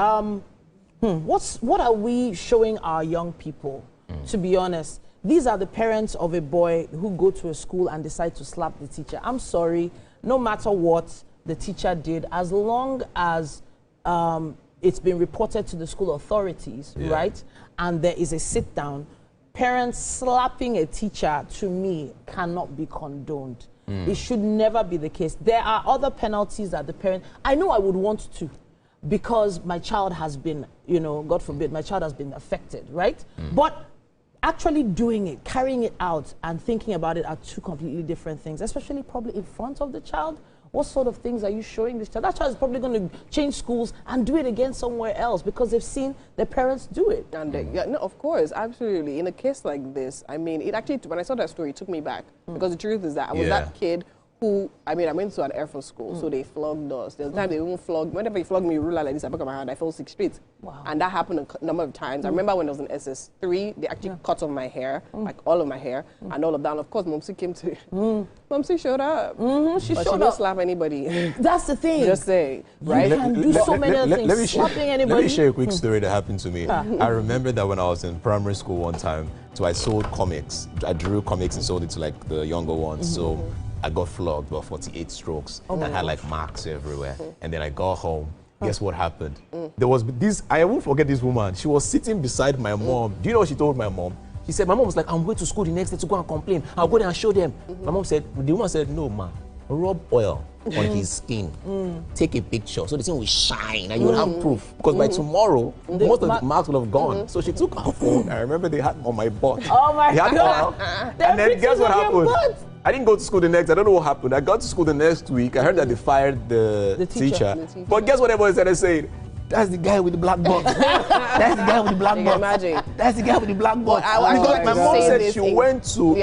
what are we showing our young people? To be honest. These are the parents of a boy who go to a school and decide to slap the teacher. I'm sorry, no matter what the teacher did, as long as it's been reported to the school authorities, right? And there is a sit down, parents slapping a teacher, to me, cannot be condoned. It should never be the case. There are other penalties that the parent, I know I would want to, because my child has been, God forbid, my child has been affected, right? But actually doing it, carrying it out, and thinking about it are two completely different things, especially probably in front of the child. What sort of things are you showing this child? That child is probably going to change schools and do it again somewhere else because they've seen their parents do it. And yeah, no, of course, absolutely. In a case like this, I mean, it actually, when I saw that story, it took me back. Because the truth is that I was that kid who, I mean, I went to an Air Force school, so they flogged us. There's time they even flogged, whenever you flog me, ruler like this, I back of my hand, I fell 6 streets. Wow. And that happened a number of times. I remember when I was in SS3, they actually cut off my hair, like all of my hair, and all of that. And of course, Momsi came to, Momsi showed up. She but showed she don't up. slap anybody. That's the thing. Just say, right? You can do so many other things. Slapping anybody. Let me share a quick story that happened to me. I remember that when I was in primary school one time, so I sold comics. I drew comics and sold it to like the younger ones. So I got flogged about 48 strokes. Oh I had like marks everywhere. And then I got home. Guess what happened? There was this, I won't forget this woman. She was sitting beside my mom. Do you know what she told my mom? She said, my mom was like, I'm going to school the next day to go and complain. I'll go there and show them. My mom said, the woman said, no, ma, rub oil on his skin. Take a picture so the thing will shine and you will have proof. Because by tomorrow, most of the marks will have gone. So she took her phone. I remember they had on my butt. Oh my They had God. oil. And then guess what happened? I didn't go to school the next. I don't know what happened. I got to school the next week. I heard that they fired the teacher. But guess what everybody started saying? That's the guy with the black box. That's the guy with the black box. Imagine. That's the guy with the black box. Because my mom said she went to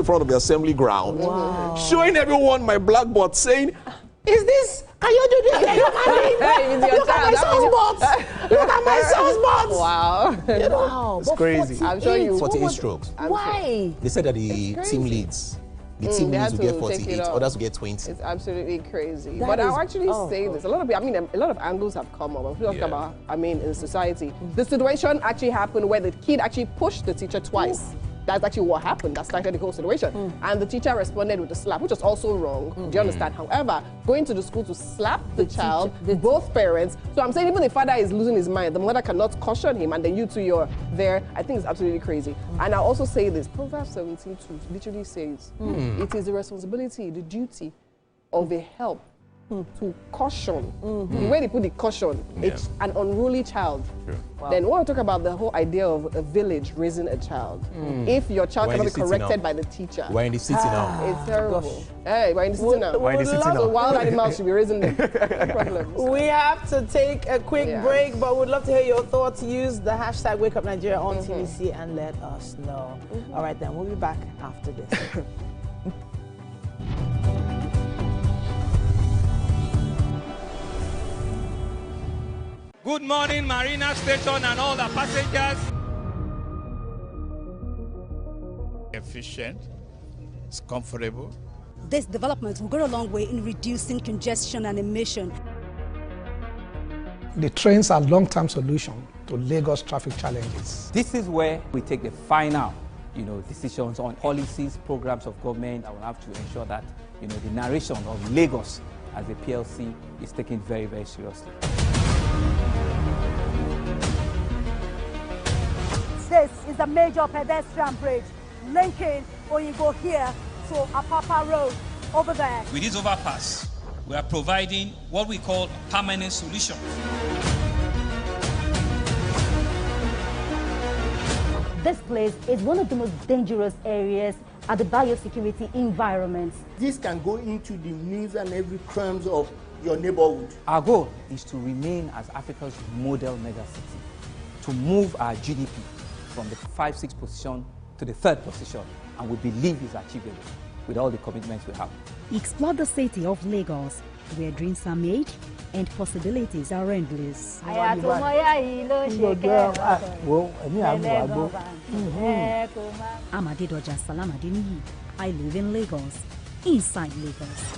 front of the assembly ground, showing everyone my blackboard, saying, "Is this? Can you do this? Can you Look at my son's box. Look at my son's box." Wow. You know, it's crazy. I'm sure you. 48 strokes. Why? They said that the team leads. The team leads will get 48, others will get 20. It's absolutely crazy. That but is- I'll actually say this. A lot of people, I mean, a lot of angles have come up. We're talking about, I mean, in society. The situation actually happened where the kid actually pushed the teacher twice. That's actually what happened. That started the whole situation. And the teacher responded with a slap, which was also wrong. Do you understand? However, going to the school to slap the child, both parents. So I'm saying even the father is losing his mind. The mother cannot caution him, and then you two, you're there. I think it's absolutely crazy. And I'll also say this. Proverbs 17:2 literally says, it is the responsibility, the duty of a help to caution. The way they put the caution, it's an unruly child. Wow. Then when we talk about the whole idea of a village raising a child, if your child We're in cannot be the city corrected now. by the teacher, We're in the city now. it's terrible. Hey, we're in the city now. We're in the city So now. wild animals should be raising them. No problems. We have to take a quick break, but we'd love to hear your thoughts. Use the hashtag #WakeUpNigeria on TVC and let us know. All right, then we'll be back after this. Good morning, Marina Station and all the passengers. Efficient, it's comfortable. This development will go a long way in reducing congestion and emission. The trains are long-term solution to Lagos traffic challenges. This is where we take the final, decisions on policies, programs of government. I will have to ensure that, the narration of Lagos as a PLC is taken very, very seriously. This is a major pedestrian bridge linking Oyinbo here to Apapa Road over there. With this overpass, we are providing what we call a permanent solution. This place is one of the most dangerous areas at the biosecurity environment. This can go into the news and every crimes of your neighborhood. Our goal is to remain as Africa's model megacity, to move our GDP from the 5-6 position to the 3rd position, and we believe it's achievable with all the commitments we have. Explore the city of Lagos, where dreams are made and possibilities are endless. Amadedoja Salamadini. I live in Lagos, inside Lagos.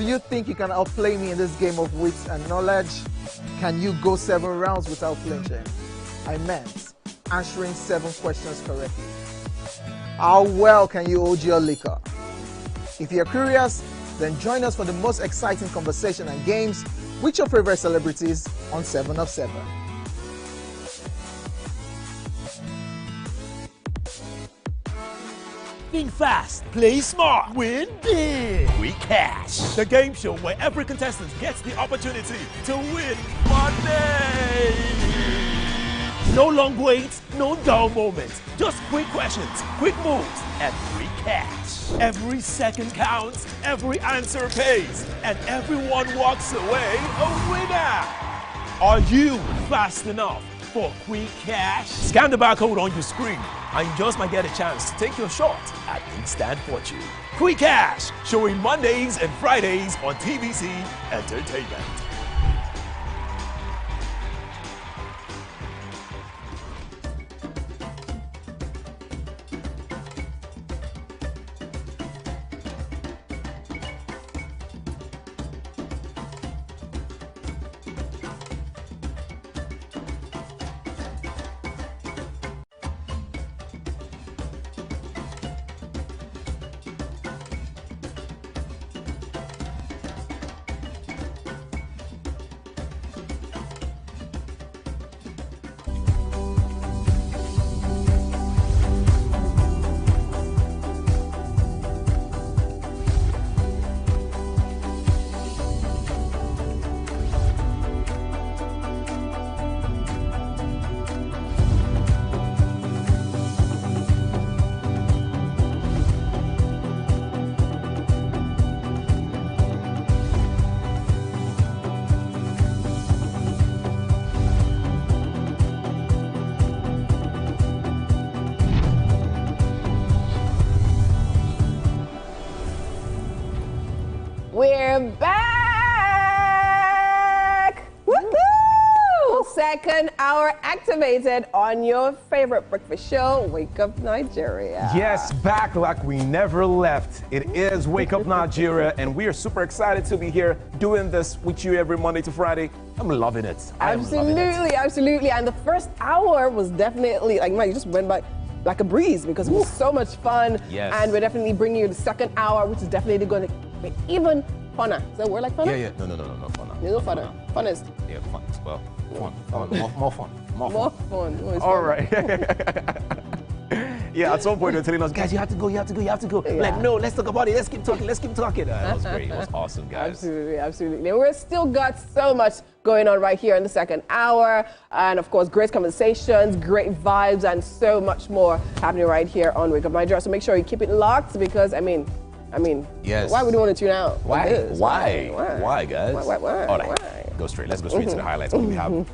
you think you can outplay me in this game of wits and knowledge? Can you go 7 rounds without flinching? I meant answering 7 questions correctly. How well can you hold your liquor? If you're curious, then join us for the most exciting conversation and games with your favorite celebrities on 7 of 7. Think fast, play smart, win big. We cash. The game show where every contestant gets the opportunity to win money. No long waits, no dull moments. Just quick questions, quick moves, and free cash. Every second counts, every answer pays, and everyone walks away a winner. Are you fast enough for quick cash? Scan the barcode on your screen, and you just might get a chance to take your shot at instant fortune. Quick Cash, showing Mondays and Fridays on TVC Entertainment. We're back! Woohoo! Second hour activated on your favorite breakfast show, Wake Up Nigeria. Yes, back like we never left. It is Wake Up Nigeria, and we are super excited to be here doing this with you every Monday to Friday. I'm loving it. Absolutely. And the first hour was definitely, like, man, you just went by like a breeze because it was so much fun. Yes. And we're definitely bringing you the second hour, which is definitely going to be even funner. Is that a word like funner? Yeah. No, funner. There's no funner. Funnest. Yeah, fun. Well, fun. More fun. More fun. All right. Yeah, at some point they're telling us, guys, you have to go. Yeah. Like, no, let's talk about it. Let's keep talking. That was great. It was awesome, guys. Absolutely. We've still got so much going on right here in the second hour. And of course, great conversations, great vibes, and so much more happening right here on Wake Up Nigeria. So make sure you keep it locked because, I mean, yes. Why would you want to tune out? Why, guys? Why? All right. Let's go straight to the highlights. What do we have?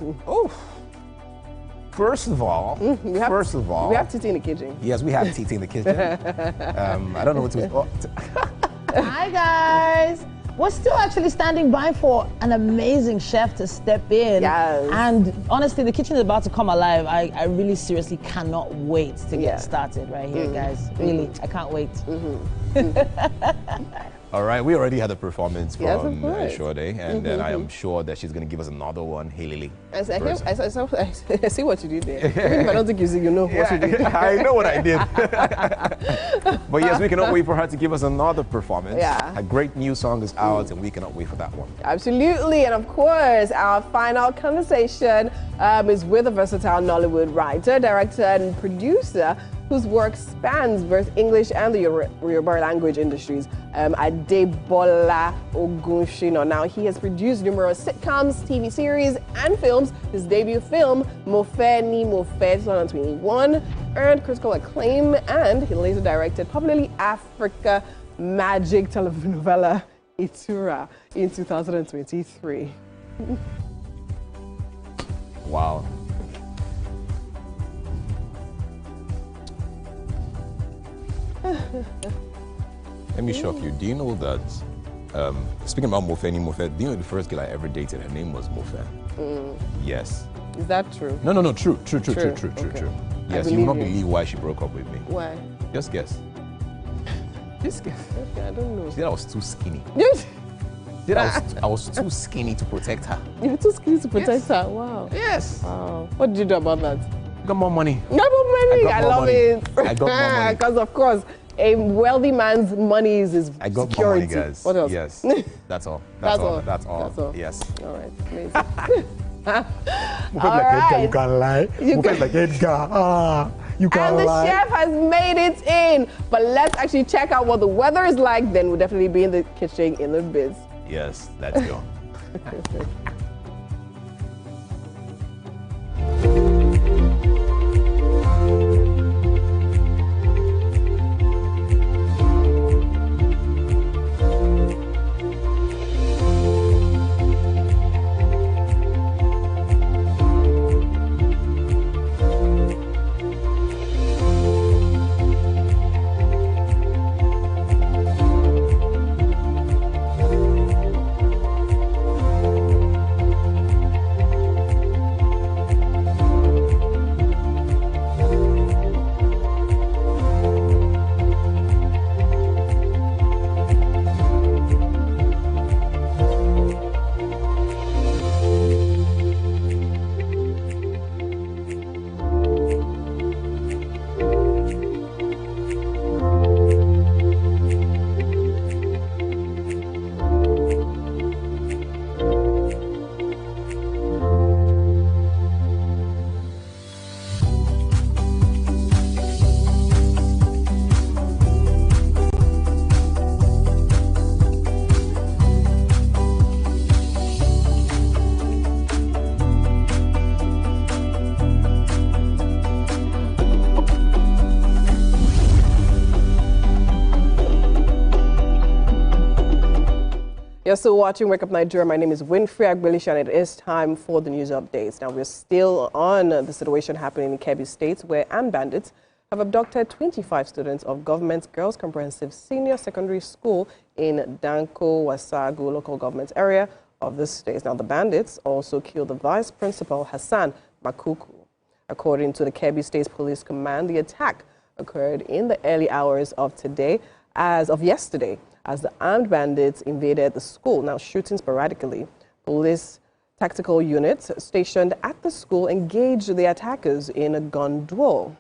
First of all, we have Titi in the kitchen. Yes, we have Titi in the kitchen. I don't know what to. Hi guys. We're still actually standing by for an amazing chef to step in. Yes. And honestly, the kitchen is about to come alive. I really seriously cannot wait to get started right here, guys. Really, I can't wait. All right, we already had a performance from Sade, and then I am sure that she's going to give us another one. Hey, Lily. I see what you did there. Even if I don't think you know what you did. I know what I did. But yes, we cannot wait for her to give us another performance. Yeah. A great new song is out, and we cannot wait for that one. Absolutely, and of course, our final conversation is with a versatile Nollywood writer, director, and producer whose work spans both English and the Yoruba language industries. Adebola Ogunshina. Now, he has produced numerous sitcoms, TV series, and films. His debut film, Mofe Ni Mofe 2021, earned critical acclaim, and he later directed popularly Africa Magic telenovela Itura in 2023. Wow. Let me shock you. Do you know that, speaking about Mofe Ni Mofe, do you know the first girl I ever dated, her name was Mofe? Yes. Is that true? No, true. Yes, you will not believe why she broke up with me. Why? Just guess. Okay, I don't know. She said I was too skinny. I was too skinny to protect her. You were too skinny to protect her? Wow. Yes. Wow. What did you do about that? Got more money. You got more money? I love it. I got more money. Because, of course, a wealthy man's money is his I got security. more money, guys. What else? Yes. That's all. That's all. That's all. Yes. All right. Amazing. All right. You can lie. You can like Edgar. You can and the lie. chef has made it in. But let's actually check out what the weather is like. Then we'll definitely be in the kitchen in a bit. Yes. Let's go. You're still watching Wake Up Nigeria. My name is Winfrey Agbelisha, and it is time for the news updates. Now, we're still on the situation happening in Kebbi State, where armed bandits have abducted 25 students of Government Girls Comprehensive Senior Secondary School in Danko Wasagu local government area of the state. Now, the bandits also killed the vice principal, Hassan Makuku. According to the Kebbi State Police Command, the attack occurred in the early hours of yesterday, as the armed bandits invaded the school, now shooting sporadically. Police tactical units stationed at the school engaged the attackers in a gun duel.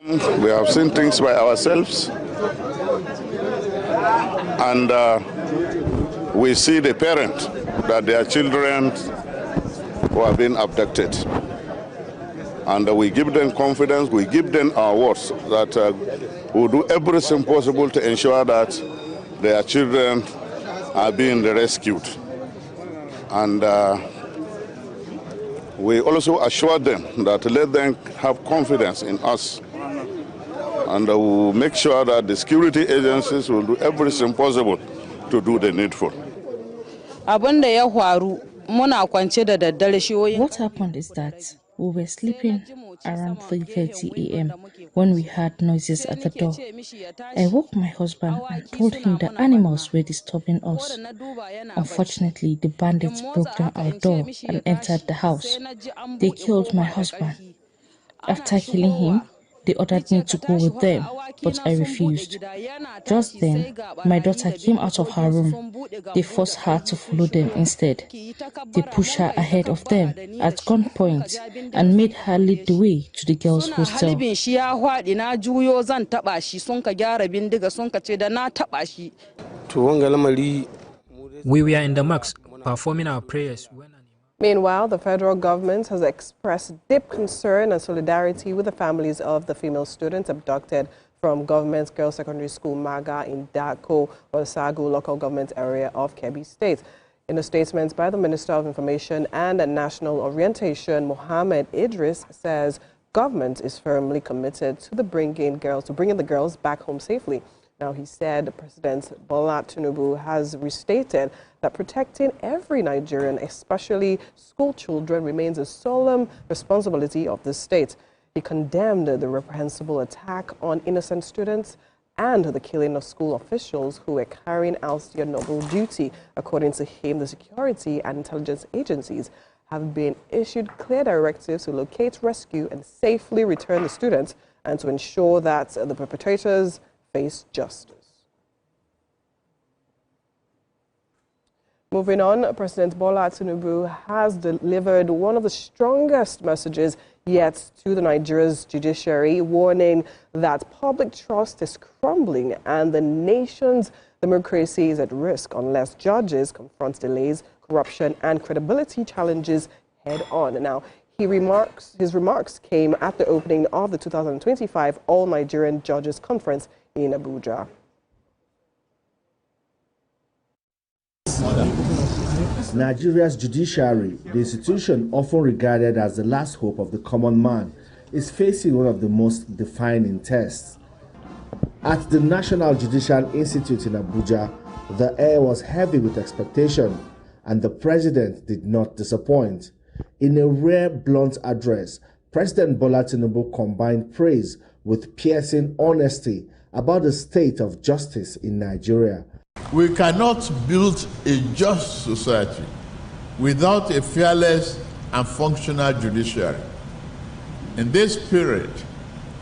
We have seen things by ourselves, and we see the parent that their children were being abducted. And we give them confidence, we give them our words that we'll do everything possible to ensure that their children are being rescued. And we also assure them that let them have confidence in us. And we'll make sure that the security agencies will do everything possible to do the needful. What happened is that we were sleeping around 3:30 a.m. when we heard noises at the door. I woke my husband and told him the animals were disturbing us. Unfortunately, the bandits broke down our door and entered the house. They killed my husband. After killing him, they ordered me to go with them, but I refused. Just then, my daughter came out of her room. They forced her to follow them instead. They pushed her ahead of them at gunpoint and made her lead the way to the girls' hostel. We were in the mosque performing our prayers. Meanwhile, the federal government has expressed deep concern and solidarity with the families of the female students abducted from Government Girls Secondary School Maga in Dako, Wasagu local government area of Kebbi State. In a statement by the Minister of Information and National Orientation, Mohammed Idris, says government is firmly committed to bringing the girls back home safely. Now, he said President Bola Tinubu has restated that protecting every Nigerian, especially school children, remains a solemn responsibility of the state. He condemned the reprehensible attack on innocent students and the killing of school officials who were carrying out their noble duty. According to him, the security and intelligence agencies have been issued clear directives to locate, rescue, and safely return the students, and to ensure that the perpetrators face justice. Moving on, President Bola Tinubu has delivered one of the strongest messages yet to the Nigeria's judiciary, warning that public trust is crumbling and the nation's democracy is at risk unless judges confront delays, corruption, and credibility challenges head-on. Now, his remarks came at the opening of the 2025 All-Nigerian Judges Conference in Abuja. Nigeria's judiciary, the institution often regarded as the last hope of the common man, is facing one of the most defining tests. At the National Judicial Institute in Abuja, the air was heavy with expectation, and the president did not disappoint. In a rare, blunt address, President Bola Tinubu combined praise with piercing honesty about the state of justice in Nigeria. We cannot build a just society without a fearless and functional judiciary. In this period,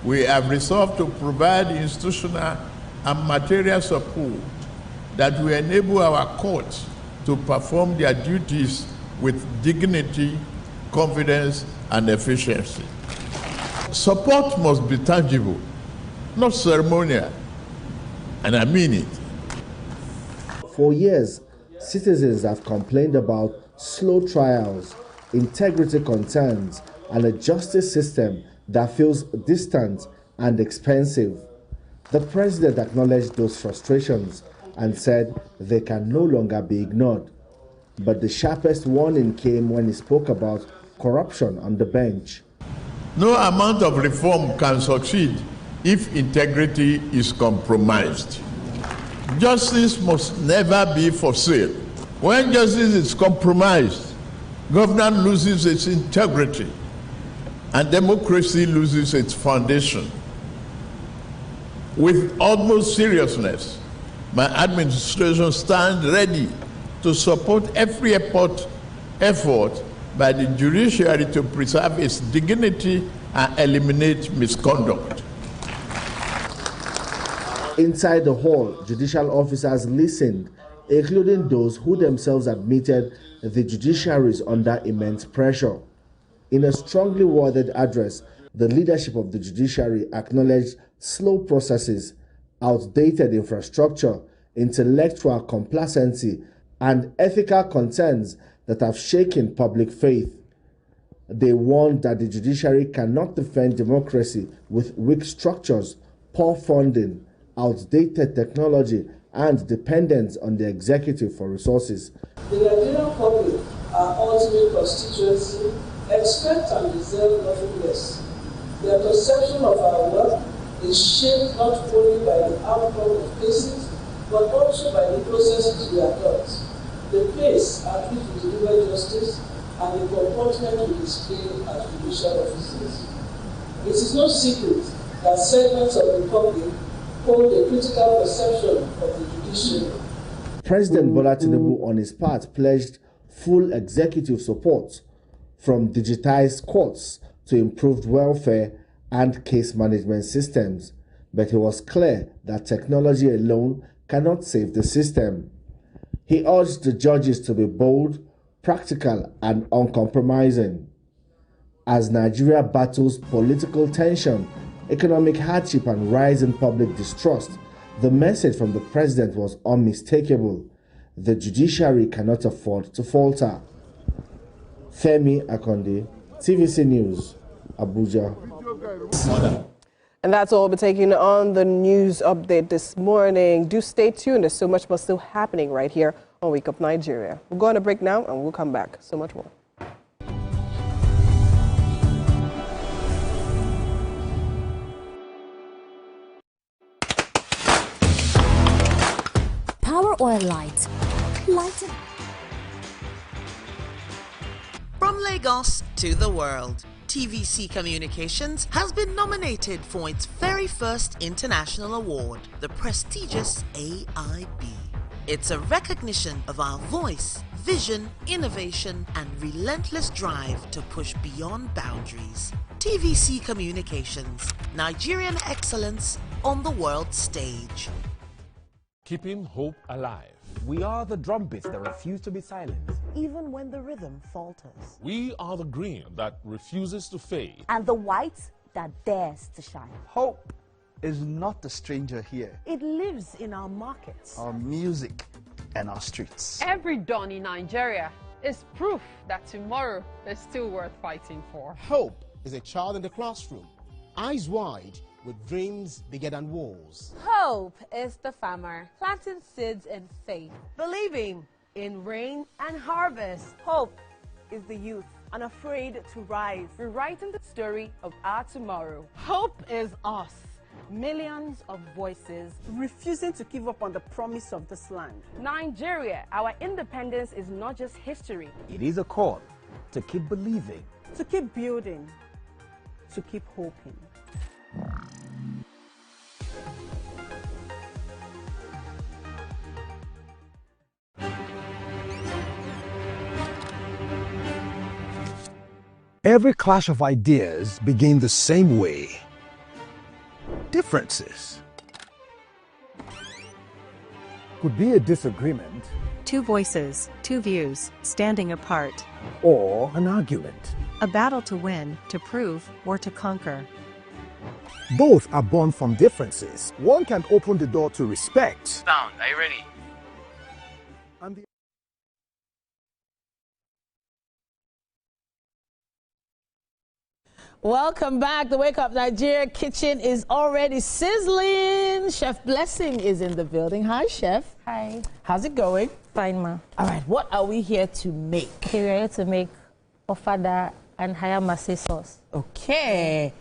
we have resolved to provide institutional and material support that will enable our courts to perform their duties with dignity, confidence, and efficiency. Support must be tangible, not ceremonial, and I mean it. For years, citizens have complained about slow trials, integrity concerns, and a justice system that feels distant and expensive. The president acknowledged those frustrations and said they can no longer be ignored. But the sharpest warning came when he spoke about corruption on the bench. No amount of reform can succeed if integrity is compromised. Justice must never be for sale. When justice is compromised, governance loses its integrity and democracy loses its foundation. With utmost seriousness, my administration stands ready to support every effort by the judiciary to preserve its dignity and eliminate misconduct. Inside the hall, judicial officers listened, including those who themselves admitted the judiciary is under immense pressure. In a strongly worded address, the leadership of the judiciary acknowledged slow processes, outdated infrastructure, intellectual complacency, and ethical concerns that have shaken public faith. They warned that the judiciary cannot defend democracy with weak structures, poor funding, outdated technology, and dependence on the executive for resources. The Nigerian public, our ultimate constituency, expect and deserve nothing less. Their perception of our work is shaped not only by the outcome of cases, but also by the processes we adopt, the pace at which we deliver justice, and the comportment we display as judicial officers. It is no secret that segments of the public hold a critical perception of the judiciary. President Bola Tinubu, on his part, pledged full executive support, from digitized courts to improved welfare and case management systems. But he was clear that technology alone cannot save the system. He urged the judges to be bold, practical, and uncompromising. As Nigeria battles political tension, economic hardship, and rising public distrust, the message from the president was unmistakable. The judiciary cannot afford to falter. Femi Akonde, TVC News, Abuja. And that's all we're taking on the news update this morning. Do stay tuned. There's so much more still happening right here on Wake Up Nigeria. We'll go on a break now and we'll come back. So much more. Power Oil Light. Lighten. From Lagos to the world, TVC Communications has been nominated for its very first international award, the prestigious AIB. It's a recognition of our voice, vision, innovation, and relentless drive to push beyond boundaries. TVC Communications, Nigerian excellence on the world stage. Keeping hope alive. We are the drumbeats that refuse to be silent. Even when the rhythm falters. We are the green that refuses to fade. And the white that dares to shine. Hope is not a stranger here. It lives in our markets, our music, and our streets. Every dawn in Nigeria is proof that tomorrow is still worth fighting for. Hope is a child in the classroom, eyes wide, with dreams bigger than walls. Hope is the farmer planting seeds in faith. Believing in rain and harvest. Hope is the youth unafraid to rise. rewriting the story of our tomorrow. Hope is us. Millions of voices refusing to give up on the promise of this land. Nigeria, our independence is not just history. It is a call to keep believing, To keep building, to keep hoping. Every clash of ideas begin the same way. Differences could be a disagreement Two voices, two views, standing apart. or an argument. A battle to win, to prove, or to conquer. Both are born from differences. One can open the door to respect. Sound, are you ready? And the Welcome back. The Wake Up Nigeria kitchen is already sizzling. Chef Blessing is in the building. Hi, Chef. Hi. How's it going? Fine, ma. All right, what are we here to make? Okay, we are here to make ofada and hayamase sauce. Okay.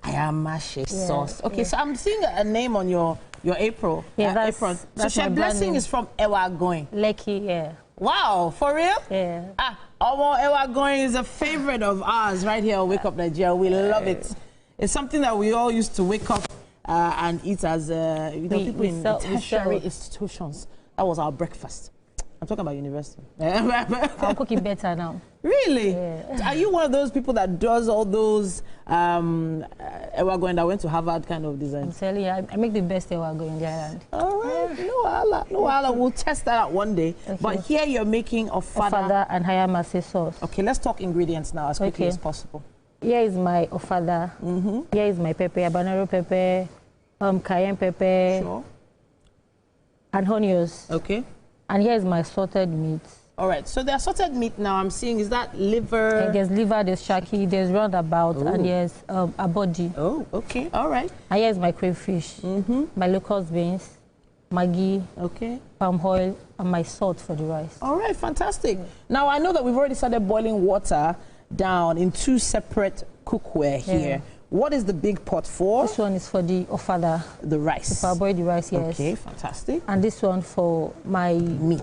Hayamase Yeah, sauce. Okay, yeah. so I'm seeing a name on your apron. Yeah, apron. So that's Chef my brand Blessing name. is from Ewa Going. Lekki, yeah. Wow, for real? Yeah. Ewa Going is a favorite of ours right here on Wake Up Nigeria. We love it. It's something that we all used to wake up and eat as people in tertiary institutions. That was our breakfast. I'm talking about university. I'll cook it better now. Really? Yeah. Are you one of those people that does all those Ewa Going that went to Harvard kind of I'm designs? telling you, I make the best ewa going in the island. All right. No wahala. No wahala. We'll test that out one day. Okay. But here you're making Ofada and hayamase sauce. Okay, let's talk ingredients now as quickly as possible. Here is my ofada. Here is my pepper, habanero pepper, cayenne pepper, Sure. and onions. Okay. And here is my salted meat. All right, so the assorted meat now I'm seeing, is that liver? And there's liver, there's shaki, there's roundabout, Ooh. and there's a body. Oh, okay, all right. And here's my crayfish, my locust beans, Maggi, palm oil, and my salt for the rice. All right, fantastic. Now I know that we've already started boiling water down in two separate cookware here. What is the big pot for? This one is for the ofada. The rice. If I boil the rice, yes. Okay, fantastic. And this one for my meat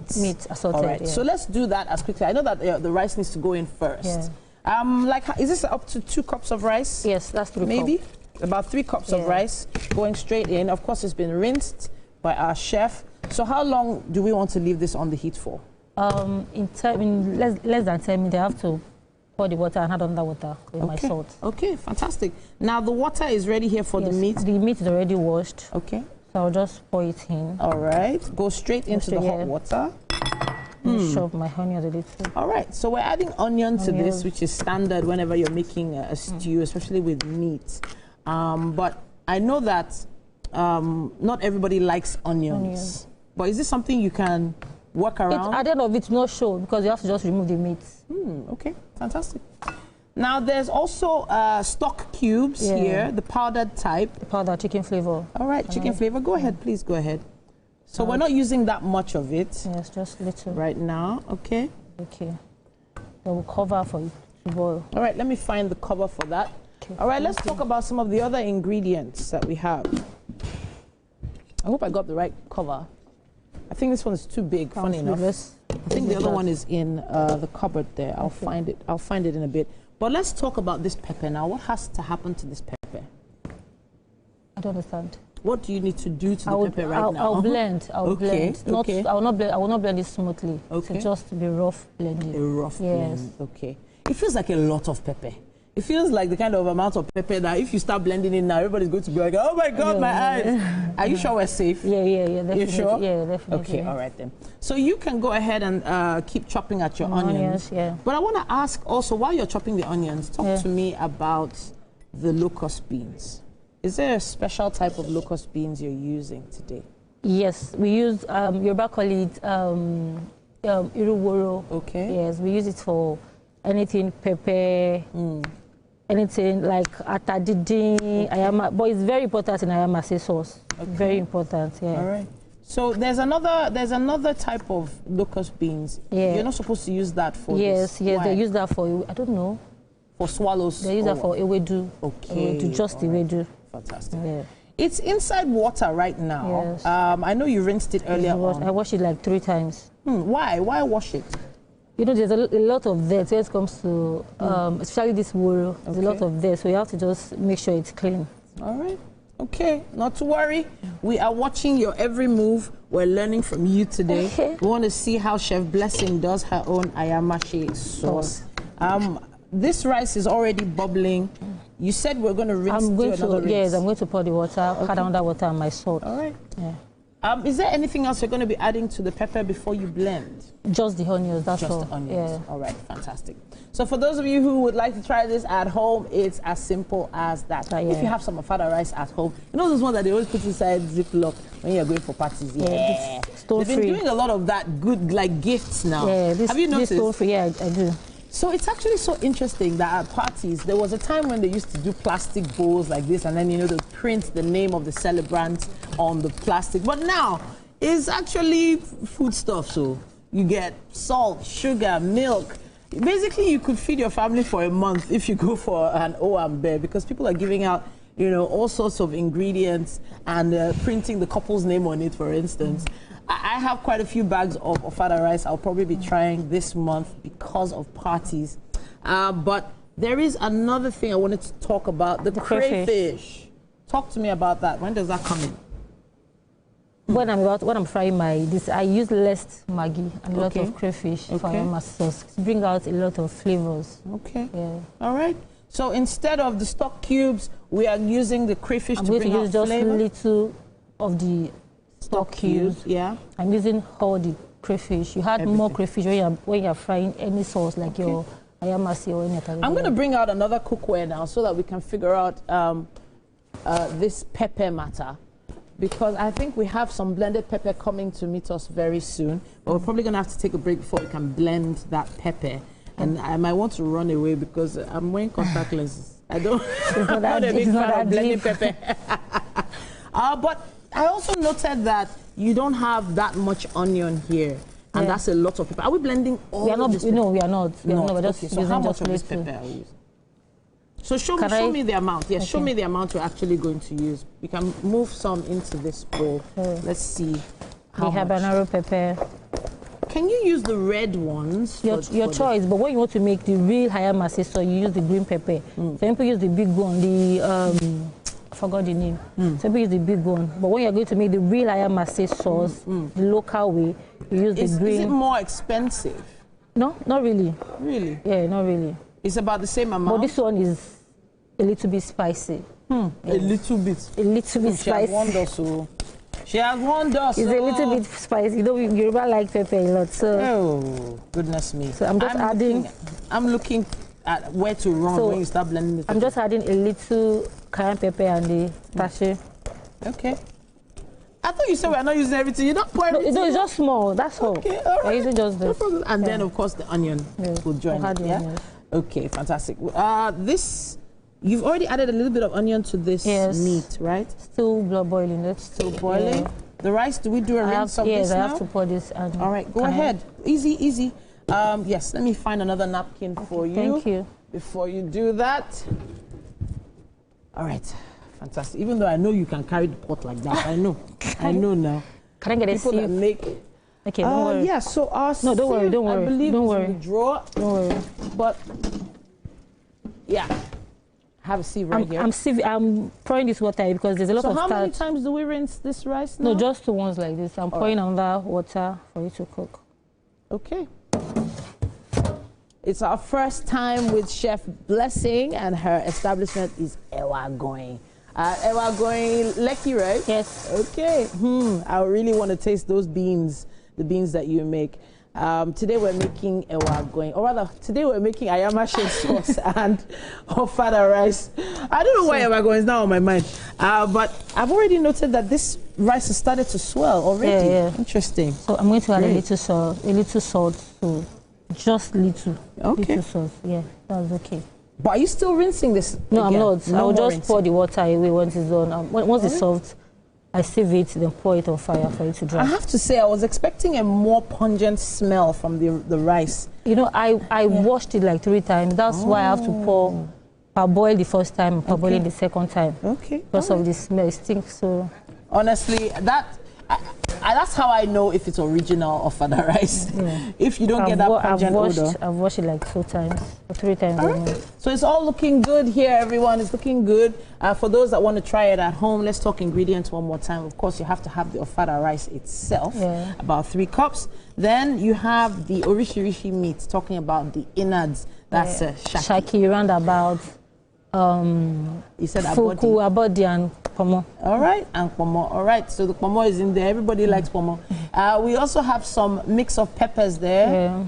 assorted. All right, yeah. so let's do that as quickly. I know that the rice needs to go in first. Yeah. Is this up to 2 cups of rice? Yes, that's 3 Maybe? cups. About 3 cups of rice going straight in. Of course, it's been rinsed by our chef. So how long do we want to leave this on the heat for? In less than 10 minutes, I have to pour the water and add on the water with my salt. Okay, fantastic. Now the water is ready here for the meat. The meat is already washed. Okay. So I'll just pour it in. All right. Go straight into the hot water. Shove my onions a little. All right. So we're adding onion to this, which is standard whenever you're making a stew, especially with meat. But I know that not everybody likes onions. But is this something you can work around? At the end of it, no show, because you have to just remove the meat. Okay, fantastic. Now there's also stock cubes here, the powdered type. The powdered chicken flavor. All right, chicken flavor. Go ahead, please go ahead. So we're not using that much of it. Yes, just little. Right now, okay. Okay. So we'll cover for it to boil. All right, let me find the cover for that. Okay, all right, let's talk about some of the other ingredients that we have. I hope I got the right cover. I think this one is too big, funny enough. I think the other one is in the cupboard there. I'll find it. I'll find it in a bit. But let's talk about this pepper now. What has to happen to this pepper? I don't understand. What do you need to do to the pepper right now? I'll blend. I'll blend. Okay. I will not blend it smoothly. Okay. So just be rough blending. A rough blend. Okay. It feels like a lot of pepper. It feels like the kind of amount of pepper that if you start blending it now, everybody's going to be like, oh my God, my eyes. Are you sure we're safe? Yeah, definitely. You sure? Yeah, definitely. Okay, all right then. So you can go ahead and keep chopping at your onions. Yeah. But I want to ask also, while you're chopping the onions, talk to me about the locust beans. Is there a special type of locust beans you're using today? Yes, we use, Yoruba call it iruworo. Okay. Yes, we use it for anything, pepper, anything like atadidi, ayama, but it's very important in ayamase sauce. Okay. Very important, yeah. All right. So there's another type of locust beans. Yeah. You're not supposed to use that for this. Yes, Why? they use that for, I don't know. For swallows? They use that for ewedu. Okay. Ewedu, just ewedu. Fantastic. Yeah. It's inside water right now. Yes. I know you rinsed it earlier on. I washed it like 3 times. Why? Why wash it? You know, there's a lot of dirt when it comes to, especially this woro. There's a lot of dirt, so you have to just make sure it's clean. All right. Okay, not to worry. We are watching your every move. We're learning from you today. Okay. We want to see how Chef Blessing does her own ayamashi sauce. This rice is already bubbling. You said we're going to rinse. Yes, I'm going to pour the water, add another water and my salt. All right. Yeah. Is there anything else you're going to be adding to the pepper before you blend? Just the onions, that's all. Just the onions. Yeah. All right, fantastic. So for those of you who would like to try this at home, it's as simple as that. If you have some ofada rice at home, you know those ones that they always put inside Ziploc when you're going for parties? Yeah. They've been doing a lot of that good, like, gifts now. Yeah, have you noticed? This stone-free, yeah, I do. So it's actually so interesting that at parties, there was a time when they used to do plastic bowls like this, and then, you know, they print the name of the celebrant on the plastic. But now, it's actually food stuff. So you get salt, sugar, milk. Basically, you could feed your family for a month if you go for an Owambe, because people are giving out, you know, all sorts of ingredients and printing the couple's name on it, for instance. I have quite a few bags of ofada rice I'll probably be trying this month because of parties. But there is another thing I wanted to talk about, the crayfish. Talk to me about that. When does that come in? When I'm frying this, I use less Maggi and a lot of crayfish for my sauce. Bring out a lot of flavors. Okay. Yeah. All right. So instead of the stock cubes, we are using the crayfish to bring out flavor? I'm going to use just little of the stock cubes. Yeah. I'm using all the crayfish. You had more crayfish when you're frying any sauce like your ayamasi or any other. I'm going to bring out another cookware now so that we can figure out this pepper matter, because I think we have some blended pepper coming to meet us very soon. But we're probably going to have to take a break before we can blend that pepper. And I might want to run away because I'm wearing contact lenses. I'm not a big fan of blended pepper. But I also noted that you don't have that much onion here, and that's a lot of pepper. Are we blending all of this pepper? No, we are not. We're just so how much of this pepper are we using? So show me the amount. Yes, show me the amount we're actually going to use. We can move some into this bowl. Let's see how much. The habanero pepper. Can you use the red ones? Your choice, but when you want to make the real hayamase, so you use the green pepper. Some people use the big one, I forgot the name. Some people use the big one. But when you're going to make the real hayamase sauce, the local way, you use the green. Is it more expensive? No, not really. Really? Yeah, not really. It's about the same amount? But this one is a little bit spicy. A little bit? A little bit spicy. She has warned us. It's a little bit spicy. You know, Yoruba like pepper a lot. So. Oh, goodness me. So I'm just adding. I'm looking at where to run when you start blending it. I'm just adding a little cayenne pepper and the tache. Okay. I thought you said we're not using everything. You're not pouring everything. No, it's just small. That's all. Okay, all right. We're using just this. And then, of course, the onion will join it. Yeah? Okay, fantastic. You've already added a little bit of onion to this meat, right? Still boiling. Still boiling. The rice, do we do a rinse of this now? Yes, I have to pour this. All right, go ahead. Easy, easy. Yes, let me find another napkin for you. Thank you. Before you do that. All right, fantastic. Even though I know you can carry the pot like that, I know. I know now. Can I get a sieve? People that make... Okay, don't worry. Yeah, so our No, don't worry, don't worry. I believe don't worry. In the drawer. Don't worry. But, yeah. Have a sieve right here. I'm pouring this water because there's a lot of starch. So how many times do we rinse this rice now? No, just once like this. I'm pouring another water for you to cook. Okay. It's our first time with Chef Blessing, and her establishment is Ewa Going. Ewa Going Lekki, right? Yes. Okay. I really want to taste those beans, the beans that you make. Today we're making Ewa Going, or rather, today we're making ayamashe sauce and ofada rice. I don't know why Ewa Going is now on my mind, but I've already noted that this rice has started to swell already. Yeah. Interesting. So I'm going to add a little salt, so just little. Okay. Little salt. Yeah, that's okay. But are you still rinsing this? No, again? I'm not. No I'll more just rinsing. pour the water away once it's done. Once it's soft, I sieve it, then pour it on fire for it to dry. I have to say, I was expecting a more pungent smell from the rice. You know, I washed it like 3 times. That's why I have to parboil the first time, parboiling the second time. Okay. Because of the smell, it stinks so. Honestly, that's how I know if it's original ofada rice. Yeah. If you don't get that pungent odor. I've washed it like 2 times or 3 times. Right. So it's all looking good here, everyone. It's looking good. For those that want to try it at home, let's talk ingredients one more time. Of course, you have to have the ofada rice itself, about 3 cups. Then you have the orishi meat, talking about the innards. That's shaki, roundabout. You said fuku, abodi, and pomo. All right, and pomo. All right, so the pomo is in there. Everybody likes pomo. We also have some mix of peppers there. Yeah.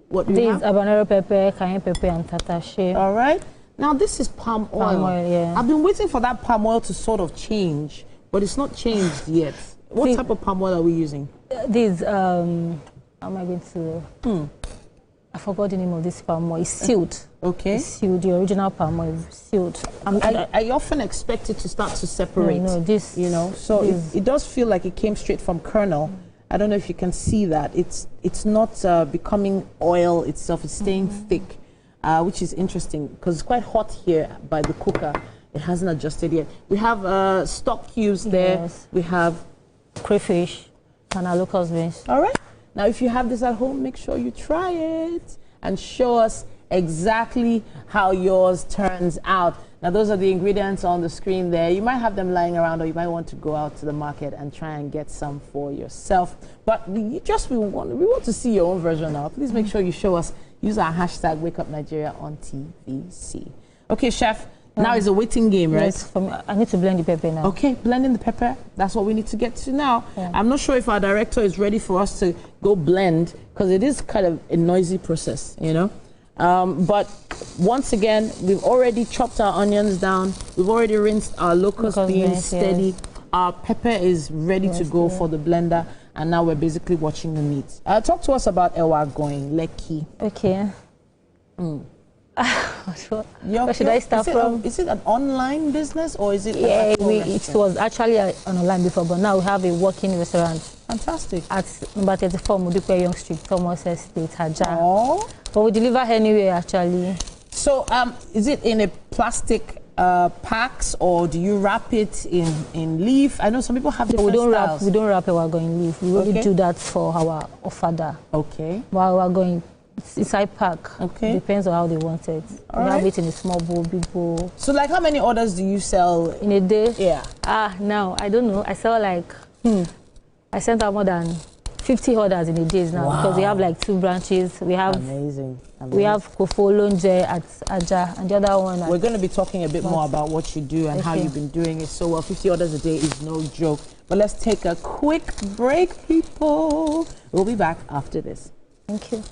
What do you have? This habanero pepper, cayenne pepper, and tatashe. All right. Now this is palm oil. Palm oil, yeah. I've been waiting for that palm oil to sort of change, but it's not changed yet. What type of palm oil are we using? This how am I going to? I forgot the name of this palm oil. It's sealed. Okay. It's sealed. The original palm oil is sealed. I often expect it to start to separate. No, this, you know, so it does feel like it came straight from kernel. I don't know if you can see that. It's not becoming oil itself. It's staying thick, which is interesting because it's quite hot here by the cooker. It hasn't adjusted yet. We have stock cubes there. Yes. We have crayfish and our local beans. All right. Now, if you have this at home, make sure you try it and show us exactly how yours turns out. Now, those are the ingredients on the screen there. You might have them lying around, or you might want to go out to the market and try and get some for yourself. But we want to see your own version now. Please make sure you show us. Use our hashtag #WakeUpNigeria on TVC. Okay, Chef. Now it's a waiting game, right? Yes, I need to blend the pepper now. Okay, blending the pepper. That's what we need to get to now. Yeah. I'm not sure if our director is ready for us to go blend, because it is kind of a noisy process, you know. But once again, we've already chopped our onions down. We've already rinsed our locust beans steady. Yes. Our pepper is ready to go for the blender. And now we're basically watching the meat. Talk to us about Ewa Going, Lekki. Okay. Where should I start from? Is it an online business or is it? Yeah, it was actually an online before, but now we have a working restaurant. Fantastic. At number 34 Mudupe Young Street, Thomas Estate, Haja. Oh. But we deliver anywhere actually. So, is it in a plastic packs, or do you wrap it in leaf? I know some people have different styles. We don't wrap Ewa Going leaf. We only do that for our ofada. Okay. While we're going. Inside pack. Okay. Depends on how they want it. We have it in a small bowl, big bowl. So, like, how many orders do you sell in a day? Yeah. Now I don't know. I sell like I sent out more than 50 orders in a day now because we have like 2 branches. We have amazing. We have Kofo Lonje at Aja, and the other one. We're going to be talking a bit more about what you do and how you've been doing it so well. 50 orders a day is no joke. But let's take a quick break, people. We'll be back after this. Thank you.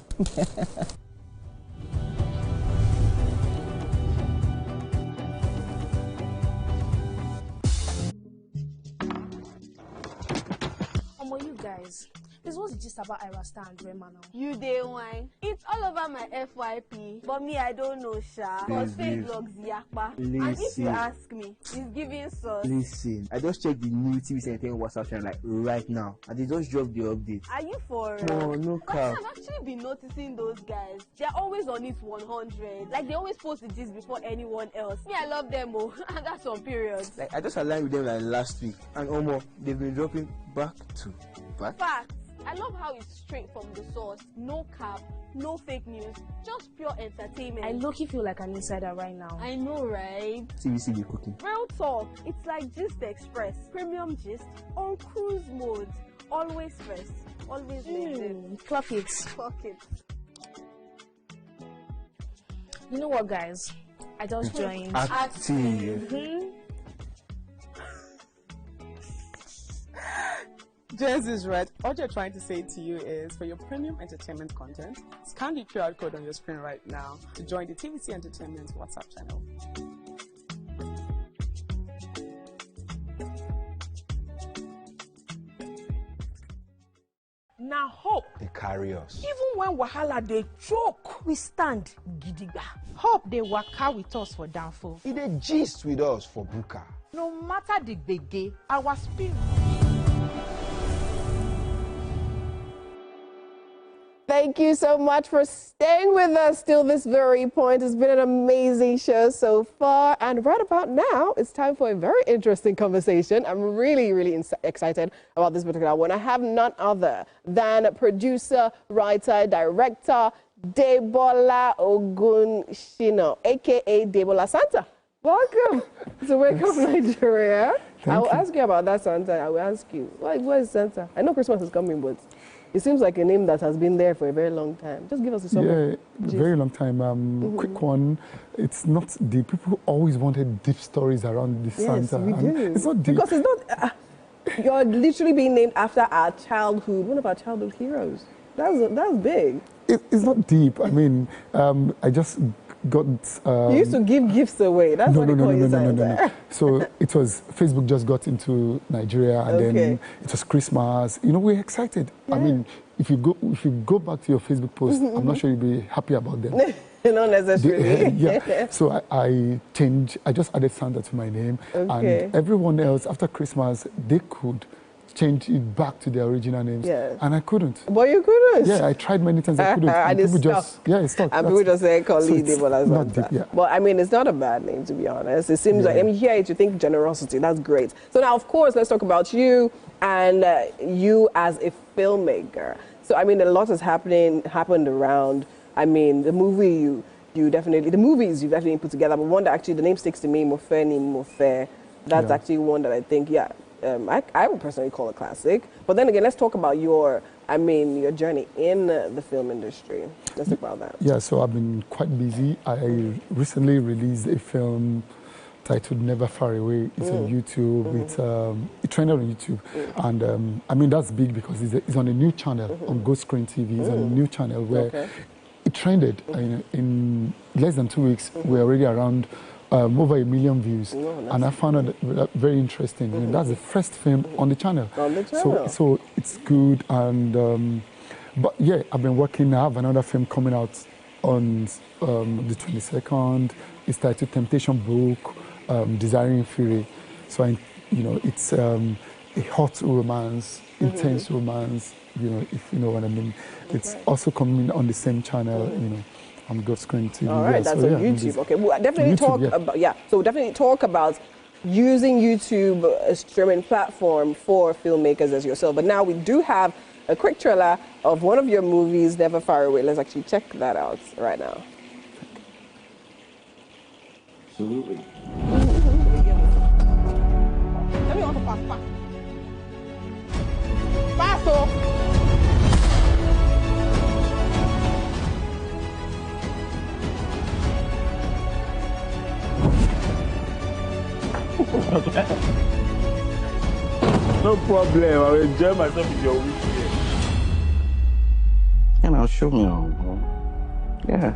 You guys, this was just about Ira Star and Rema now. You day wine. It's all over my FYP, but me I don't know, Sha. Cause fake logs yakpa. And if you ask me, it's giving sauce. Listen, I just checked the new TVC Entertainment WhatsApp channel like right now, and they just dropped the update. Are you for? No cap. I've actually been noticing those guys. They're always on it 100. Like they always post the gist before anyone else. Me, I love them, oh, and that's on periods. Like I just aligned with them like last week, and they've been dropping back to back. Facts. I love how it's straight from the source. No cap, no fake news, just pure entertainment. I low-key feel like an insider right now. I know, right? TVC be cooking. Real talk. It's like Gist Express. Premium gist on cruise mode. Always first. Always maintain. Clock it. Clock it. You know what, guys? I just joined. Acting. Jess is right. What you're trying to say to you is, for your premium entertainment content, scan the QR code on your screen right now to join the TVC Entertainment WhatsApp channel. Now hope They carry us. even when wahala they choke, we stand gidigba. Hope they waka with us for downfall. They gist with us for buka. No matter the gbege, our spirit. Thank you so much for staying with us till this very point. It's been an amazing show so far. And right about now, it's time for a very interesting conversation. I'm really, really excited about this particular one. I have none other than producer, writer, director, Debola Ogunshina, a.k.a. Debola Santa. Welcome to Wake Up Nigeria. I will ask you about that, Santa. I will ask you, what is Santa? I know Christmas is coming, but it seems like a name that has been there for a very long time. Just give us a summary. Yeah, very long time. Quick one. It's not deep. People always wanted deep stories around this Santa. Yes, we do. It's not deep. Because it's not... you're literally being named after our childhood, one of our childhood heroes. That's big. It's not deep. I mean, I just got... you used to give gifts away. That's what they call you, Santa. So it was... Facebook just got into Nigeria, and then it was Christmas. You know, we're excited. Yeah. I mean, if you go back to your Facebook post, I'm not sure you'll be happy about them. Not necessarily. Yeah. So I changed... I just added Santa to my name. Okay. And everyone else, after Christmas, they could change it back to their original names. Yeah. And I couldn't. But you couldn't? Yeah, I tried many times. I couldn't. And people it's just... stuck. Yeah, it's stuck. And people just say, call it Debola Santa. Yeah. But I mean, it's not a bad name, to be honest. It seems like, I mean, here you think generosity. That's great. So now, of course, let's talk about you and you as a filmmaker. So, I mean, a lot has happened around, I mean, the movie the movies you've definitely put together, but one that actually, the name sticks to me, Mofe ni Mofe. That's actually one that I think, I would personally call a classic. But then again, let's talk about your journey in the film industry. Let's talk about that. Yeah, so I've been quite busy. I recently released a film titled Never Far Away. It's on YouTube. It trended on YouTube. And I mean, that's big because it's on a new channel, on Go Screen TV. It's on a new channel where it trended. In less than 2 weeks, we're already around over 1 million views. And I found it very interesting. I mean, that's the first film on the channel. So it's good. And but yeah, I've been working. I have another film coming out on the 22nd. It's titled Temptation Book, Desiring Fury. So it's a hot romance, intense romance. If you know what I mean. It's also coming on the same channel. On Go Screen TV. All right, that's on YouTube. Okay, we'll definitely definitely talk about using YouTube, a streaming platform for filmmakers as yourself. But now we do have a quick trailer of one of your movies, Never Far Away. Let's actually check that out right now. Absolutely. Let me on the pass. Pass. No problem. I will enjoy myself in your weekend. And I'll show me how, bro. Yeah.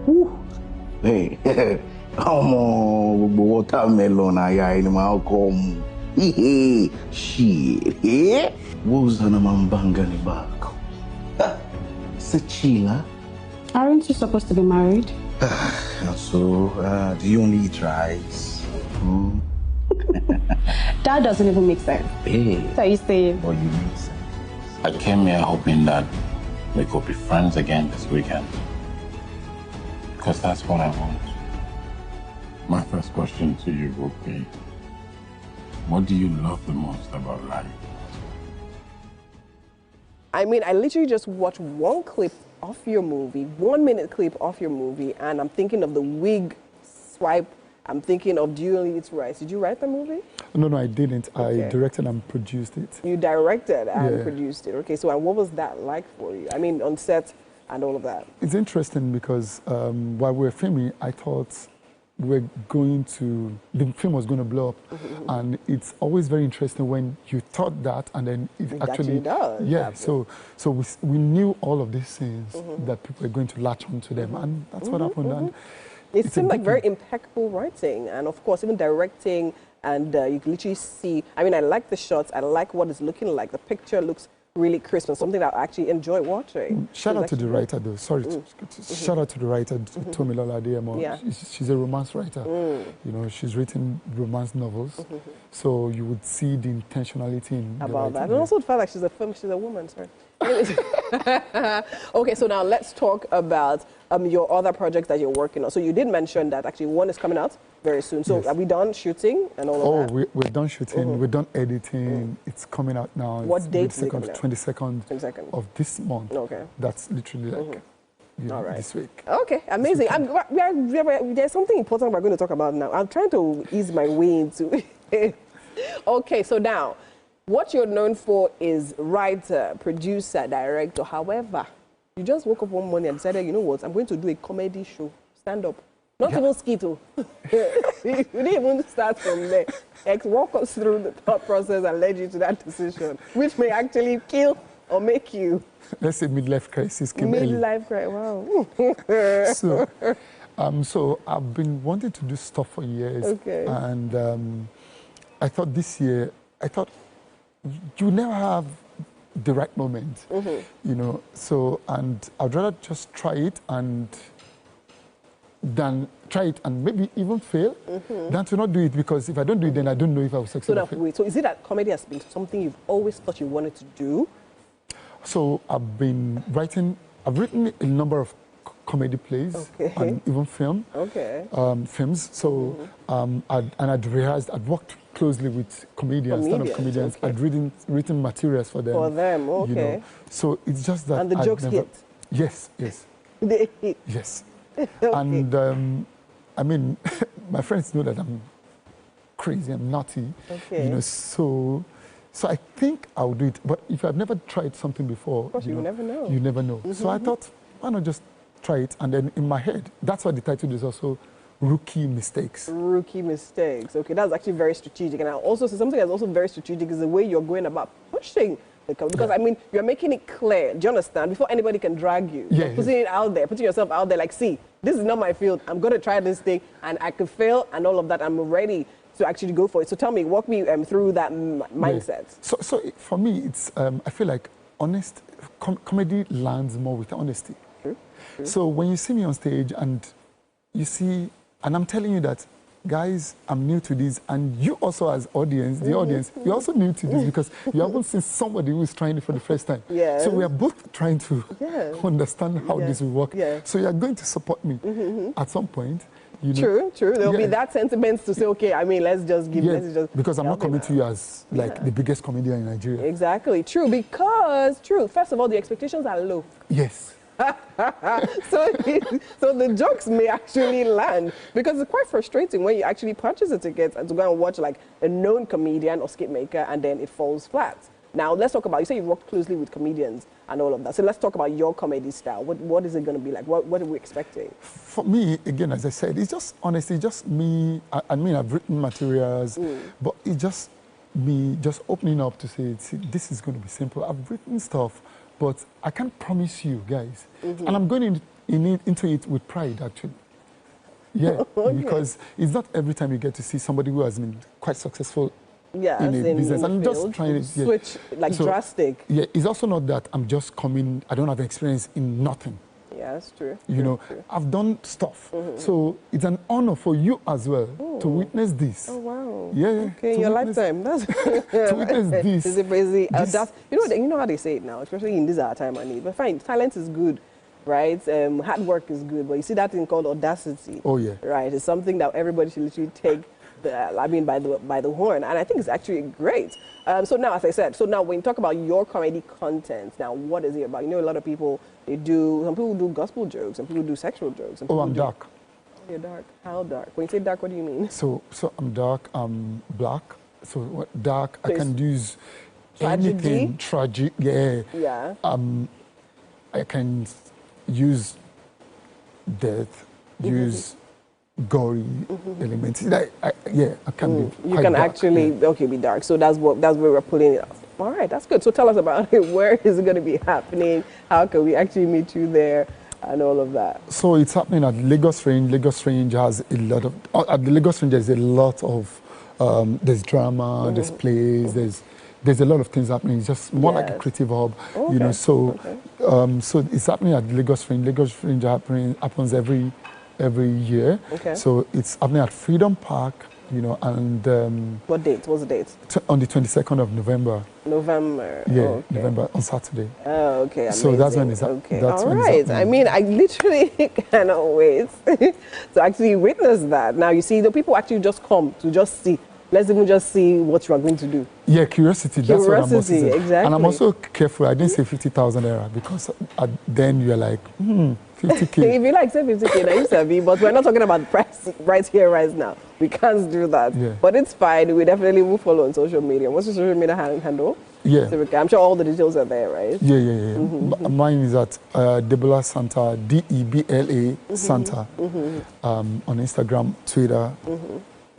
Woo. Hey. Watermelon. I'll come. Shit. Yeah. Who's on a mambanga ni bako? Sachila. Aren't you supposed to be married? So, do you only eat rice? That doesn't even make sense. Hey. So you saying? What you make sense. I came here hoping that we could be friends again this weekend. Because that's what I want. My first question to you would be, what do you love the most about life? I mean, I literally just watched one clip off your movie, 1 minute clip off your movie, and I'm thinking of the wig swipe. I'm thinking of Do You Only Eat Rice. Did you write the movie? No, I didn't. Okay. I directed and produced it. You directed and produced it. Okay, so and what was that like for you? I mean, on set, and all of that. It's interesting because while we were filming, I thought the film was going to blow up. And it's always very interesting when you thought that and then it actually does. Yeah, so we knew all of these things that people were going to latch onto them, and that's what happened. And it seemed like very impeccable writing, and of course, even directing, and you can literally see, I mean, I like the shots, I like what it's looking like. The picture looks really crisp and something that I actually enjoy watching. Shout out to the writer, though. Sorry, shout out to the writer, Tomilola Adeyemo. Yeah. She's a romance writer. You know, she's written romance novels, so you would see the intentionality in about that, and also the fact that she's a woman. Sorry. Okay, so now let's talk about your other projects that you're working on. So you did mention that actually one is coming out very soon. So are we done shooting and all of that? Oh, we're done shooting. We're done editing. It's coming out now. What date is it coming out? 22nd of this month. Okay. That's literally like all right. this week. Okay, amazing. There's something important we're going to talk about now. I'm trying to ease my way into it. Okay, so now, what you're known for is writer, producer, director. However, you just woke up one morning and decided, you know what, I'm going to do a comedy show, stand up. Not even skittle. You didn't even start from there. Walk us through the thought process and led you to that decision, which may actually kill or make you. Let's say midlife crisis came early. Midlife crisis, wow. So I've been wanting to do stuff for years. Okay. And I thought this year, you never have the right moment, you know. So, and I'd rather just try it and maybe even fail than to not do it, because if I don't do it, then I don't know if I will succeed. So is it that comedy has been something you've always thought you wanted to do? So I've written a number of comedy plays and even films. So I'd rehearsed, I'd worked closely with stand-up comedians. I'd written materials for them. Okay. You know? So it's just that. And the jokes hit? Yes. They hit? Yes. And I mean, my friends know that I'm crazy, I'm naughty. You know, so I think I'll do it. But if I've never tried something before, of course, you never know. You never know. So I thought, why not just try it? And then in my head, that's why the title is also Rookie Mistakes. Rookie Mistakes. Okay, that's actually very strategic. And I also say something that's also very strategic is the way you're going about pushing the company. Because, I mean, you're making it clear, do you understand? Before anybody can drag you. Putting it out there, putting yourself out there like, see, this is not my field. I'm going to try this thing, and I could fail and all of that. I'm ready to actually go for it. So tell me, walk me through that mindset. So for me, it's, I feel like comedy lands more with honesty. True. So when you see me on stage and you see, and I'm telling you that, guys, I'm new to this, and you also as audience, the audience, you're also new to this because you haven't seen somebody who is trying it for the first time. So we are both trying to understand how this will work. So you're going to support me at some point. You know, true. There'll be that sentiment to say, okay, I mean, let's just give it. Because I'm not coming to you as like the biggest comedian in Nigeria. Exactly, true. Because, first of all, the expectations are low. Yes. So the jokes may actually land, because it's quite frustrating when you actually purchase a ticket and to go and watch like a known comedian or skit maker and then it falls flat. Now let's talk about, you say you worked closely with comedians and all of that. So let's talk about your comedy style. What is it going to be like? What are we expecting? For me, again, as I said, it's just honestly just me. I mean, I've written materials, but it's just me just opening up to say, see, this is going to be simple. I've written stuff, but I can't promise you guys. And I'm going into it with pride, actually. Yeah, because it's not every time you get to see somebody who has been quite successful in a business. I'm just trying to switch, drastic. Yeah, it's also not that I'm just coming, I don't have experience in nothing. Yeah, that's true. You know, I've done stuff. So it's an honor for you as well to witness this. Oh, wow. Yeah. Okay, in your lifetime. That's to witness this. It's crazy. You know how they say it now, especially in this our time I need. But fine, talent is good, right? Hard work is good. But you see that thing called audacity. Oh, yeah. Right? It's something that everybody should literally take by the horn. And I think it's actually great. So now, as I said, when you talk about your comedy content, now what is it about? You know, a lot of people, some people do gospel jokes, some people do sexual jokes. I'm dark. You're dark. How dark? When you say dark, what do you mean? So I'm dark, I'm black. So dark, So I can use tragedy? anything tragic. Yeah. Yeah. I can use death, use gory elements. Like, I can be. You can dark. actually be dark. So that's where we're putting it. All right, that's good. So tell us about it. Where is it going to be happening? How can we actually meet you there? And all of that. So it's happening at Lagos Range. Lagos Range has a lot of, at the Lagos Range there's a lot of, there's drama, there's plays, there's a lot of things happening. It's just more like a creative hub, you know. So, so it's happening at Lagos Range. Lagos Range happens every year. Okay. So it's happening at Freedom Park, you know, and what date? What's the date? On the 22nd of November. November. Yeah, November, on Saturday. Oh, okay. Amazing. So that's when it's okay. That's all when right. It's I mean, I literally cannot wait to actually witness that. Now, you see, the people actually just come to just see. Let's even just see what you are going to do. Yeah, curiosity. That's what I'm also saying. Exactly. And I'm also careful. I didn't say 50,000 naira because then you're like, 50K. If you like, say 50K, now you savvy, but we're not talking about the price right here, right now. We can't do that. Yeah. But it's fine. We definitely will follow on social media. What's your social media handle? Yeah. So I'm sure all the details are there, right? Yeah. Mine is at Debula Santa, DEBLA Santa, on Instagram, Twitter.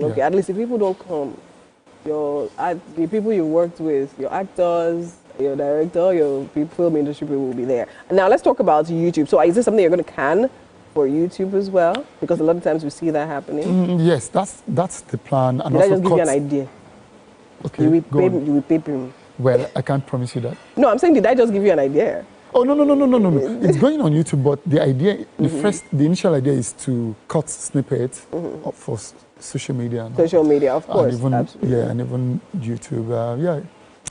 Okay, at least if people don't come, the people you worked with, your actors, your director, your film industry people will be there. Now let's talk about YouTube. So is this something you're going to can for YouTube as well? Because a lot of times we see that happening. Yes, that's the plan. And Did I just give you an idea? Okay, you will pay me. Well, I can't promise you that. No, I'm saying, did I just give you an idea? Oh, no. It's going on YouTube, but the idea, the initial idea is to cut snippets for social media. Social media, of course. And even, and even YouTube.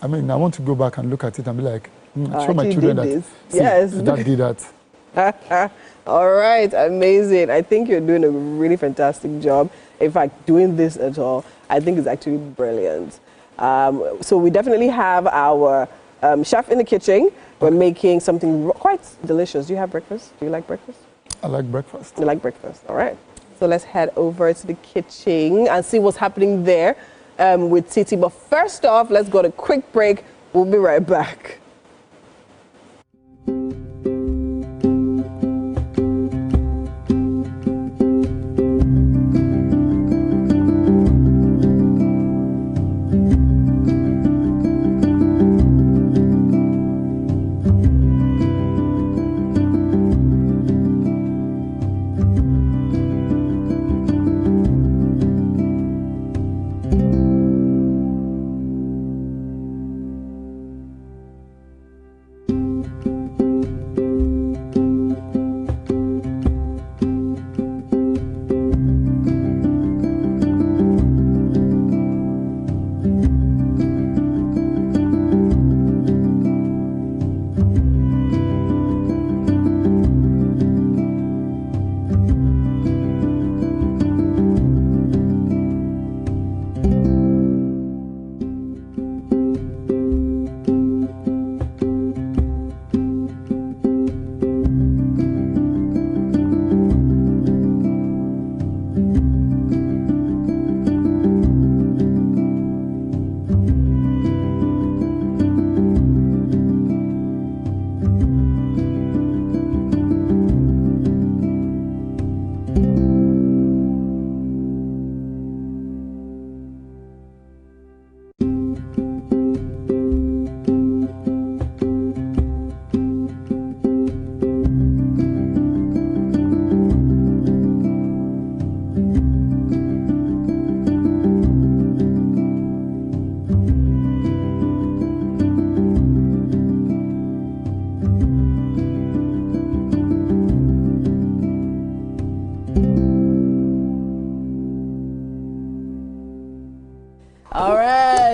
I mean, I want to go back and look at it and be like, show my children that. Yes. That did that. All right, amazing. I think you're doing a really fantastic job. In fact, doing this at all, I think is actually brilliant. So we definitely have our chef in the kitchen. We're making something quite delicious. Do you have breakfast? Do you like breakfast? I like breakfast. You like breakfast, all right. So let's head over to the kitchen and see what's happening there with Titi. But first off, let's go to a quick break. We'll be right back.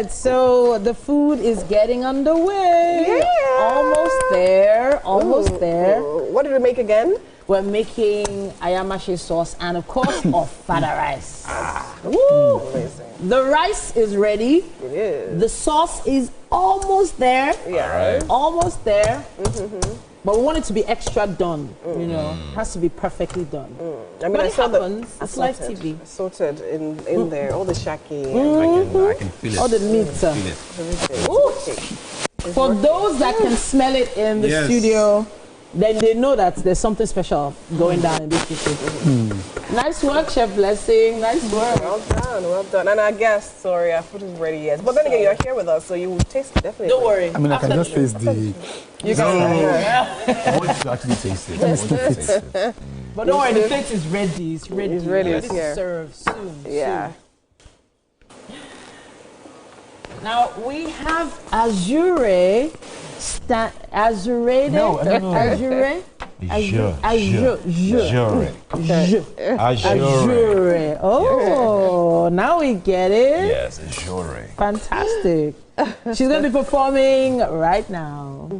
So the food is getting underway. Yeah. Almost there. Almost there. What did we make again? We're making ayamashi sauce and of course ofada rice. Woo! Amazing. The rice is ready. It is. The sauce is almost there. Yeah. Almost there. But we want it to be extra done. You know, it has to be perfectly done. I mean, but I saw happens. It's live TV. Sorted in there, all the shaki. I can feel it. All the meat. Everything. For those that can smell it in the studio, then they know that there's something special going down in this kitchen. Nice work, Chef Blessing. Nice work. Well done, well done. And our guest, sorry, our food is ready yet. But then again, you're here with us, so you will taste it definitely. Don't worry. I mean, I can just taste the... You can. I want you to actually taste it. But don't worry, the plate is ready. It's ready. It's ready. Ready to serve soon. Yeah. Soon. Now we have Azure. Azure. No. Azure. Azure. Oh, now we get it. Yes, Azure. Fantastic. She's going to be performing right now.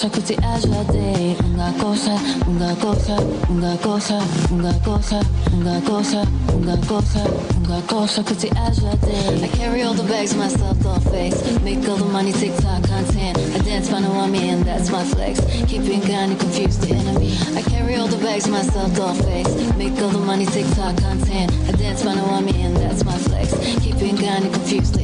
Kuti ajade, unga cosa, kuti ajade. I carry all the bags myself, doll face. Make all the money, TikTok content. I dance by no me and that's my flex. Keeping kinda confused the enemy. I carry all the bags myself, doll face. Make all the money, TikTok content. I dance by no me and that's my flex. Keeping kinda confused the